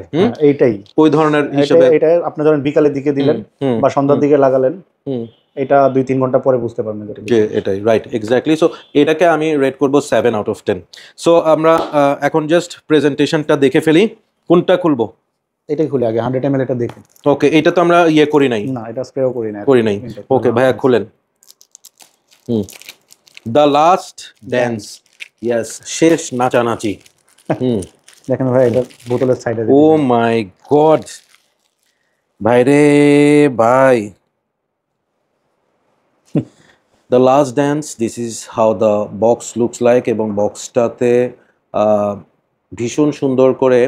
এইটাই ওই ধরনের হিসেবে, এটা আপনি যখন বিকালের দিকে দিলেন বা সন্ধ্যার দিকে লাগালেন, এটা 2-3 ঘন্টা পরে বুঝতে পারবেন যে এটাই রাইট, এক্স্যাক্টলি। সো এটাকে আমি রেট করব 7/10। সো আমরা এখন জাস্ট প্রেজেন্টেশনটা দেখে ফেলি। কোনটা খুলবো? এটাই খুলে আগে 100 ml এটা দেখুন। ওকে, এটা তো আমরা করি নাই, না, এটা স্প্রেও করি নাই। ওকে ভাইয়া, খুলেন। The last dance. ইয়েস, শেষ নাচানাচি। দেখেন ভাই, এটা বোতলের সাইডে। ও মাই গড ভাই রে ভাই, the last dance, this is how the box looks like. এবং বক্সটাতে ভীষণ সুন্দর করে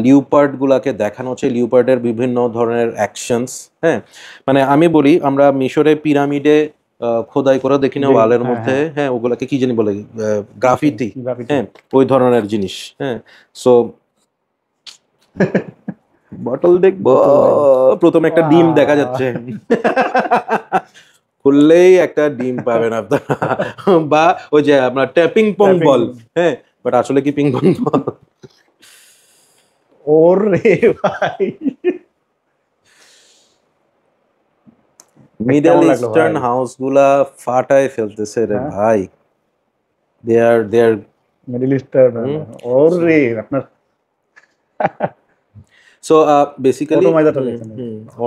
লিউপার্ড গুলাকে দেখানো হচ্ছে, লিউপার্ডের বিভিন্ন ধরনের অ্যাকশনস। হ্যাঁ, মানে আমি বলি, আমরা মিশরে পিরামিডে খোদাই করা দেখি না ওয়ালের মধ্যে, হ্যাঁ, ওগুলাকে কি জানি বলে, গ্রাফিটি। হ্যাঁ, ওই ধরনের জিনিস। হ্যাঁ, সো বটল দেখবো, প্রথমে একটা ডিম দেখা যাচ্ছে, খুললেই একটা ডিম পাবেন আপনারা, বা ওই যে আপনার ট্যাপিং পং বল। হ্যাঁ, বাট আসলে কি পিং পং বল? ওরে ভাই, মিডল ইস্টার্ন হাউস গুলা ফাটায় ফেলতেছে রে ভাই। দে আর মিডল ইস্টার্ন। ওরে আপনার সো বেসিক্যালি অটোমাইজারটা দেখেন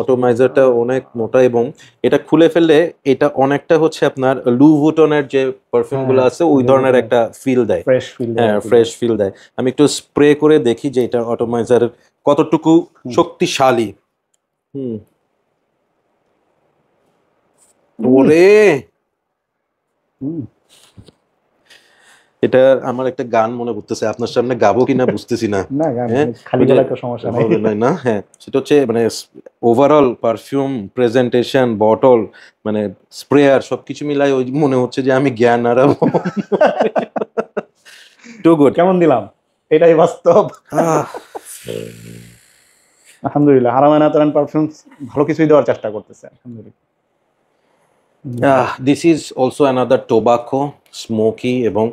অটোমাইজারটা অনেক মোটা এবং এটা খুলে ফেললে এটা অনেকটা হচ্ছে আপনার লুভুটনের যে পারফিউম গুলো আছে ওই ধরনের একটা ফিল দেয়। ফ্রেশ ফিল হ্যাঁ, ফ্রেশ ফিল দেয়। আমি একটু স্প্রে করে দেখি যে এটা অটোমাইজার কতটুকু শক্তিশালী। ওরে, এটা আমার একটা গান মনে পড়তেছে, আপনার সামনে গাবো কিনা বুঝতেছি না। না গান হ্যাঁ, খালি গলা একটা সমস্যা নাই। হবে না, হ্যাঁ সেটা হচ্ছে মানে ওভারঅল পারফিউম প্রেজেন্টেশন বটল মানে স্প্রেয়ার সবকিছু মিলাই ওই মনে হচ্ছে যে আমি জ্ঞান হারাবো। Too good. কেমন দিলাম? এটাই বাস্তব। আলহামদুলিল্লাহ, হারামাইন আতরান পারফিউমস ভালো কিছুই দেওয়ার চেষ্টা করতেছে আলহামদুলিল্লাহ। This is also another tobacco, smoky এবং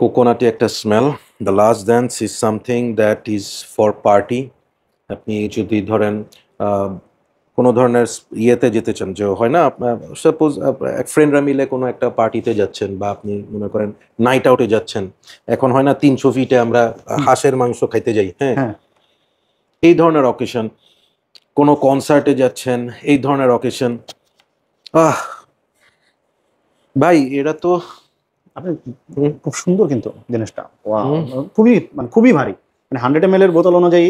কোকোনাটি একটা smell. The last dance is something that is for party. আপনি যদি ধরেন কোনো ধরনের ইয়েতে যেতে চান, যে হয় না সাপোজ ফ্রেন্ডরা মিলে কোনো একটা পার্টিতে যাচ্ছেন বা আপনি মনে করেন নাইট আউটে যাচ্ছেন, এখন হয় না 300 ফিটে আমরা হাঁসের মাংস খাইতে যাই, হ্যাঁ এই ধরনের অকেশন, কোনো কনসার্টে যাচ্ছেন এই ধরনের অকেশন। ভাই এরা তো আপনি খুব সুন্দর কিন্তু জিনিসটা, খুবই মানে খুবই ভারী, মানে 100 ml এর বোতল অনুযায়ী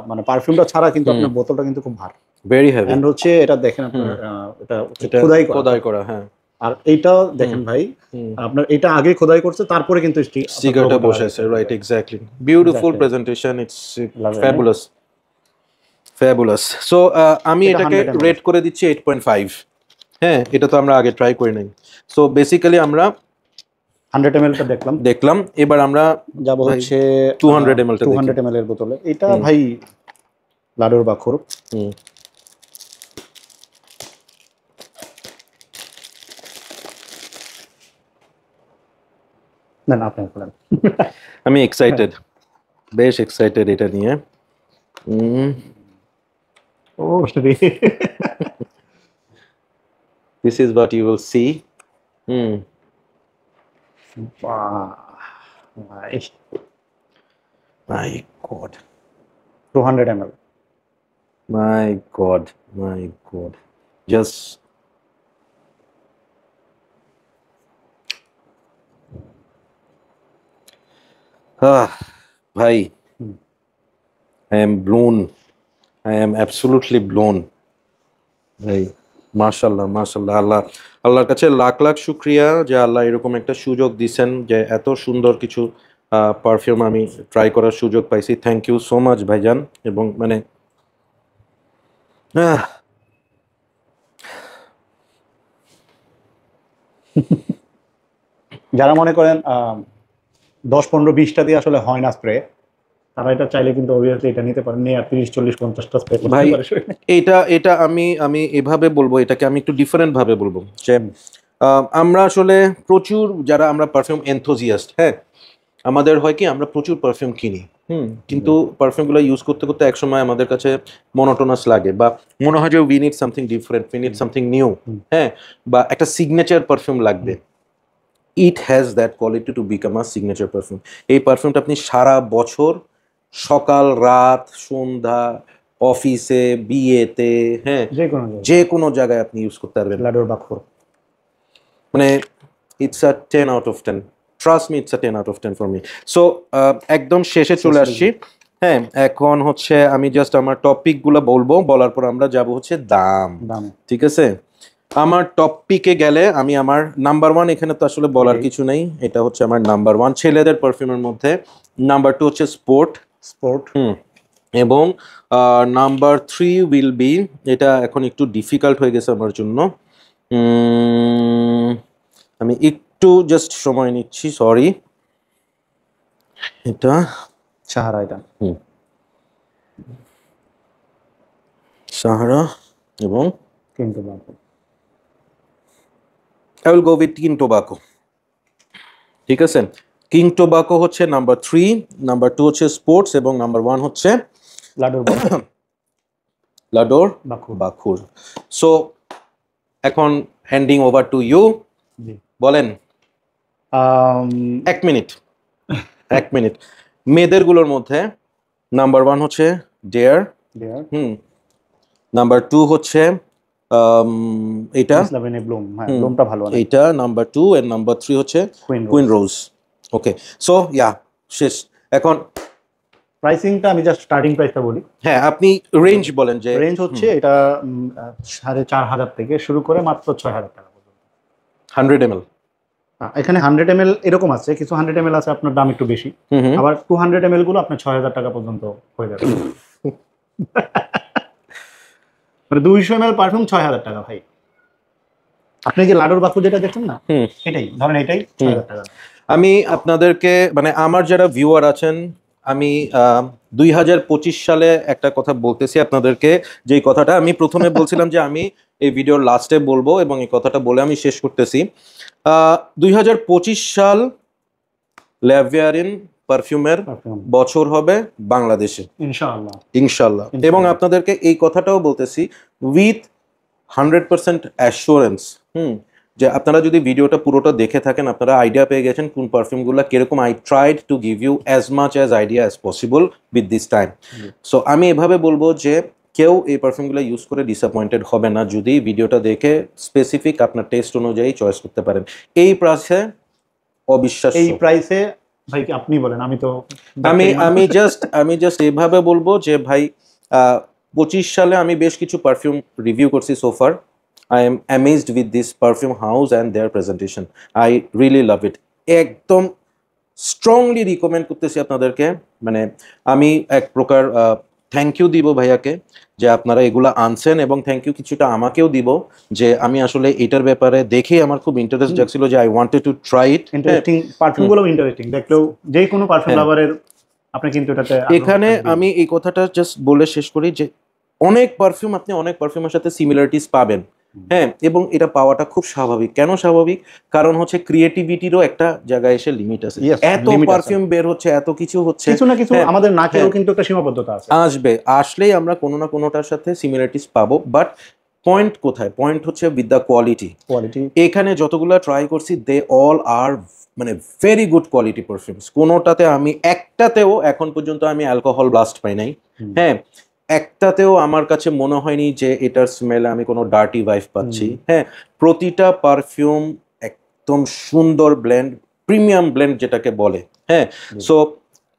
মানে পারফিউমটা ছাড়া কিন্তু আপনার বোতলটা কিন্তু খুব ভারী, ভেরি হেভি। এন্ড হচ্ছে এটা দেখেন আপনার এটা খোদাই করা, হ্যাঁ। আর এইটা দেখেন ভাই, আপনার এটা আগে খোদাই করছে তারপরে কিন্তু স্টিকারটা বসেছে, right, exactly. Beautiful presentation, it's fabulous, fabulous. So আমি এটাকে রেট করে দিচ্ছি 8.5। হ্যাঁ, এটা তো আমরা আগে ট্রাই করি নাই। সো বেসিক্যালি আমরা 100 ml টা দেখলাম, এবার আমরা যাব হচ্ছে 200 ml টা 200 ml এর বোতলে। এটা ভাই লাডোর বাখুর, না না আপনি বলেন। আমি এক্সাইটেড, বেশ এক্সাইটেড এটা নিয়ে। Oh sorry, this is what you will see. My God. 200 ml. My God. Just bhai, I am blown. I am absolutely blown. ভাই মাশাআল্লাহ, আল্লাহর কাছে লাখ লাখ শুকরিয়া যে আল্লাহ এরকম একটা সুযোগ দিছেন যে এত সুন্দর কিছু পারফিউম আমি ট্রাই করার সুযোগ পাইছি। থ্যাংক ইউ সো মাচ ভাইজান। এবং মানে যারা মনে করেন 10-15-20টা দিয়ে আসলে হয় না স্প্রে, তারা এটা চাইলে কিন্তু অবভিয়াসলি এটা নিতে পারেন, নিয়ে 30-40-50টা স্প্রে করতে ভাই পারে। এটা আমি এভাবে বলবো, এটাকে আমি একটু ডিফারেন্ট ভাবে বলবো যে আমরা আসলে প্রচুর যারা আমরা পারফিউম এনথুজিয়াস্ট, হ্যাঁ আমাদের হয় কি আমরা প্রচুর পারফিউম কিনি, কিন্তু পারফিউমগুলো ইউজ করতে করতে একসময় আমাদের কাছে মনোটোনাস লাগে বা মনে হয় যে we need something different, we need something new, হ্যাঁ, বা একটা সিগনেচার পারফিউম লাগবে। It has that quality to become a signature perfume. এই পারফিউমটা আপনি সারা বছর সকাল রাত সন্ধ্যা অফিসে বিয়েতে, হ্যাঁ যে কোনো জায়গায় আপনি ইউজ করতে পারবেন। লাডোর বাখুর মানে it's a 10 out of 10, trust me, it's a 10 out of 10 for me. So একদম শেষে চলে আসছি, হ্যাঁ এখন হচ্ছে আমি জাস্ট আমার টপিকগুলো বলবো, বলার পর আমরা যাব হচ্ছে দাম, ঠিক আছে? আমার টপিকে গেলে আমি আমার নাম্বার 1, এখানে তো আসলে বলার কিছু নেই, এটা হচ্ছে আমার নাম্বার 1 ছেলেদের পারফিউমের মধ্যে। নাম্বার 2 হচ্ছে স্পোর্ট, এবং নাম্বার 3 উইল বি, এটা এখন একটু ডিফিকাল্ট হয়ে গেছে আমার জন্য, আমি একটু জাস্ট সময় নিচ্ছি, সরি। এটা সাহারা, এটা সাহারা এবং king tobacco. I will go with king tobacco, ঠিক আছে? কিং টোবাকো হচ্ছে নাম্বার 3, নাম্বার 2 হচ্ছে স্পোর্টস এবং নাম্বার 1 হচ্ছে লাডোর বাখুর। সো এখন হ্যান্ডিং ওভার টু ইউ, বলেন 1 মিনিট মেয়েদেরগুলোর মধ্যে নাম্বার 1 হচ্ছে ডেয়ার, নাম্বার 2 হচ্ছে এটা ব্লুম, হ্যাঁ ব্লুমটা ভালো অনেক। এটা নাম্বার 2 এন্ড নাম্বার 3 হচ্ছে কুইন রোজ। ওকে, সো ইয়া শেষ। এখন প্রাইসিংটা আমি জাস্ট স্টার্টিং প্রাইসটা বলি। হ্যাঁ, আপনি রেঞ্জ বলেন। যে রেঞ্জ হচ্ছে এটা 4,500 থেকে শুরু করে মাত্র 6,000 টাকা পর্যন্ত। 100 ml এখানে 100 ml এরকম আছে, কিছু 100 ml আছে আপনার দাম একটু বেশি, আবার 200 ml গুলো আপনার 6,000 টাকা পর্যন্ত হয়ে যাবে। মানে 200 ml পারফিউম 6,000 টাকা ভাই। আপনি যে লাডুর বাক্স যেটা দেখছেন না, এটাই ধরেন, এটাই 6,000 টাকা। আমি আপনাদেরকে মানে আমার যারা ভিউয়ার আছেন, আমি 2025 সালে একটা কথা বলতেছি আপনাদেরকে, যেই কথাটা আমি প্রথমে বলছিলাম যে আমি এই ভিডিওর লাস্টে বলবো, এবং এই কথাটা বলে আমি শেষ করতেছি। 2025 সাল ল্যাভিয়ারিন পারফিউমের বছর হবে বাংলাদেশে, ইনশাআল্লাহ ইনশাআল্লাহ। এবং আপনাদেরকে এই কথাটাও বলতেছি উইথ 100% অ্যাসুরেন্স, যে আপনারা যদি ভিডিওটা পুরোটা দেখে থাকেন, আপনারা আইডিয়া পেয়ে গেছেন কোন পারফিউমগুলো কিরকম। I tried to give you as much as idea as possible with this time. So আমি এভাবে বলবো যে কেউ এই পারফিউমগুলো ইউজ করে ডিসঅ্যাপয়েন্টেড হবে না, যদি ভিডিওটা দেখে স্পেসিফিক আপনার টেস্ট অনুযায়ী চয়েস করতে পারেন। এই প্রাইসে অবিশ্বাস্য, এই প্রাইসে ভাই আপনি বলেন, আমি তো আমি জাস্ট এইভাবে বলবো যে ভাই 25 সালে আমি বেশ কিছু পারফিউম রিভিউ করছি সোফার। I am amazed with this perfume house and their presentation. I really love it. একদম স্ট্রংলি রিকমেন্ড করতেছি আপনাদেরকে। মানে আমি এক প্রকার থ্যাংক ইউ দিব ভাইয়াকে যে আপনারা এগুলা আনছেন, এবং থ্যাংক ইউ কিছুটা আমাকেও দিব যে আমি আসলে এটার ব্যাপারে দেখে আমার খুব ইন্টারেস্ট জাগছিল যে I wanted to try it. Interesting পারফিউমগুলো, ইন্টারেস্টিং দেখলেও যে কোনো পারফিউম লাভারের আপনি কিন্তু এটাতে। এখানে আমি এই কথাটা জাস্ট বলে শেষ করি যে অনেক পারফিউম, আপনি অনেক পারফিউমের সাথে সিমিলারিটিস পাবেন, হ্যাঁ, এবং এটা পাওয়াটা খুব স্বাভাবিক। কেন স্বাভাবিক? কারণ হচ্ছে ক্রিয়েটিভিটিরও একটা জায়গায় এসে লিমিট আছে। এত পারফিউম বের হচ্ছে, এত কিছু হচ্ছে, কিছু না কিছু আমাদের নাকেও কিন্তু একটা সীমাবদ্ধতা আছে। আসলেই আমরা কোনো না কোনোটার সাথে সিমিলারিটিস পাবো, বাট পয়েন্ট কোথায়? পয়েন্ট হচ্ছে উইথ দ্য কোয়ালিটি। এখানে যতগুলো ট্রাই করছি দে অল আর মানে ভেরি গুড কোয়ালিটি পারফিউমস। কোনোটাতে আমি একটাতেও এখন পর্যন্ত আমি অ্যালকোহল ব্লাস্ট পাই নাই, হ্যাঁ, একটাতেও আমার কাছে মনে হয়নি যে এটার স্মেলে আমি কোনো ডার্টি ভাইব পাচ্ছি। হ্যাঁ, প্রতিটা পারফিউম একদম সুন্দর ব্লেন্ড, প্রিমিয়াম ব্লেন্ড যেটাকে বলে। হ্যাঁ, সো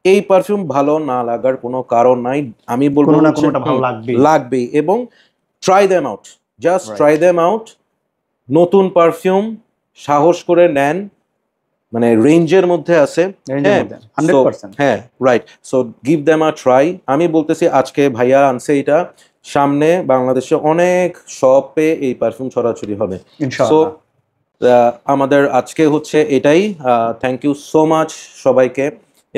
এই পারফিউম ভালো না লাগার কোনো কারণ নাই। আমি বলবো না কোনোটা ভালো লাগবেই, এবং try them out, just try them out. নতুন পারফিউম সাহস করে নেন, মানে রেঞ্জের মধ্যে আছে, হ্যাঁ রাইট। সো গিভ দেম আ ট্রাই। আমি বলতেছি আজকে ভাইয়া আনছে এটা, সামনে বাংলাদেশে অনেক শপে এই পারফিউম ছড়াছড়ি হবে। সো আমাদের আজকে হচ্ছে এটাই। থ্যাংক ইউ সো মাচ সবাইকে,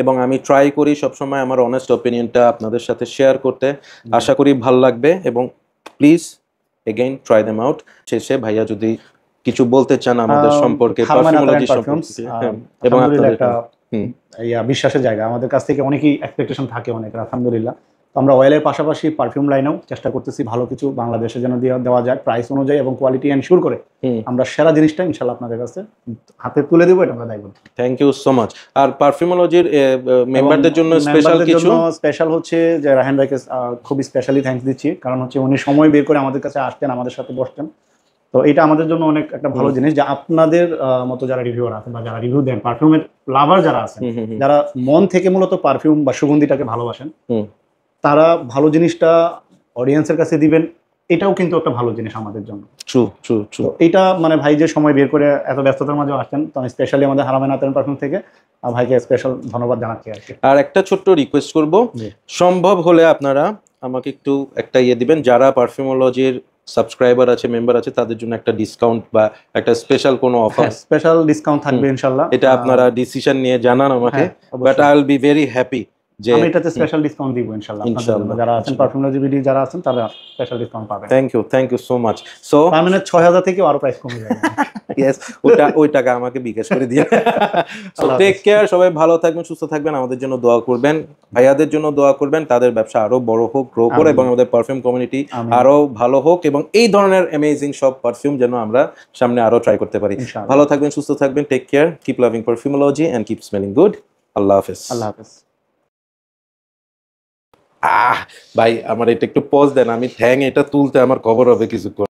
এবং আমি ট্রাই করি সবসময় আমার অনেস্ট অপিনিয়নটা আপনাদের সাথে শেয়ার করতে। আশা করি ভাল লাগবে, এবং please again try them out. শেষে ভাইয়া যদি কিছু বলতে চান আমাদের সম্পর্কে, পারফিউমোলজি সম্পর্কে, এবং একটা বিশ্বাসের জায়গা, আমাদের কাছ থেকে অনেকই এক্সপেকটেশন থাকে অনেক, আলহামদুলিল্লাহ। তো আমরা অয়েলের পাশাপাশি পারফিউম লাইনেও চেষ্টা করতেছি ভালো কিছু বাংলাদেশে যেন দেওয়া যায়, প্রাইস অনুযায়ী এবং কোয়ালিটি এনশিওর করে আমরা সেরা জিনিসটা ইনশাআল্লাহ আপনাদের কাছে হাতে তুলে দেবো, এটা আমরা দেখব। Thank you so much. আর পারফিউমোলজির মেম্বারদের জন্য স্পেশাল হচ্ছে যে রাহেন ভাইকে খুবই স্পেশালি থ্যাঙ্কস দিচ্ছি, কারণ হচ্ছে উনি সময় বের করে আমাদের কাছে আসতেন, আমাদের সাথে বসতেন। তো এটা আমাদের জন্য অনেক একটা ভালো জিনিস যে আপনাদের মতো যারা রিভিউয়ার আছেন বা যারা রিভিউ দেন, পারফিউমের লাভার যারা আছেন, যারা মন থেকে মূলত পারফিউম বা সুগন্ধিটাকে ভালোবাসেন, তারা ভালো জিনিসটা অডিয়েন্সের কাছে দিবেন, এটাও কিন্তু একটা ভালো জিনিস আমাদের জন্য। ট্রু। এটা মানে ভাই যে সময় বের করে এত ব্যস্ততার মাঝে আসছেন, তো আমি স্পেশালি আমাদের হারামাইন আতরান পারফিউম থেকে ভাইকে স্পেশাল ধন্যবাদ জানাচ্ছি। আর একটা ছোট্ট রিকোয়েস্ট করব, সম্ভব হলে আপনারা আমাকে একটু একটা দিবেন, যারা পারফিউমোলজির সাবস্ক্রাইবার আছে, মেম্বার আছে, তাদের জন্য একটা ডিসকাউন্ট বা একটা স্পেশাল কোনো অফার, স্পেশাল ডিসকাউন্ট থাকবে ইনশাআল্লাহ। এটা আপনারা ডিসিশন নিয়ে জানান আমাকে, but I will be very happy যে আমি এটাতে স্পেশাল ডিসকাউন্ট দিব ইনশাআল্লাহ। আপনাদের যারা আছেন পারফিউমোলজি ভিডি যারা আছেন, তারা স্পেশাল ডিসকাউন্ট পাবেন। Thank you so much. So তার মানে 6000 থেকে আরো প্রাইস কমে যাবে। ইয়েস, ওই টাকা আমাকে বিকাশ করে দিয়ে। সো টেক কেয়ার, সবাই ভালো থাকবেন, সুস্থ থাকবেন, আমাদের জন্য দোয়া করবেন, ভাইয়াদের জন্য দোয়া করবেন, তাদের ব্যবসা আরো বড় হোক, গ্রো করে, এবং আমাদের পারফিউম কমিউনিটি আরো ভালো হোক, এবং এই ধরনের অ্যামেজিং সব পারফিউম যেন আমরা সামনে আরো ট্রাই করতে পারি। ভালো থাকবেন, সুস্থ থাকবেন, take care, keep loving Perfumology and keep smelling good. আল্লাহ হাফেজ। ভাই আমার এটা একটু পজ দেন, আমি ঠ্যাং এটা তুলতে আমার খবর হবে কিছুক্ষণ।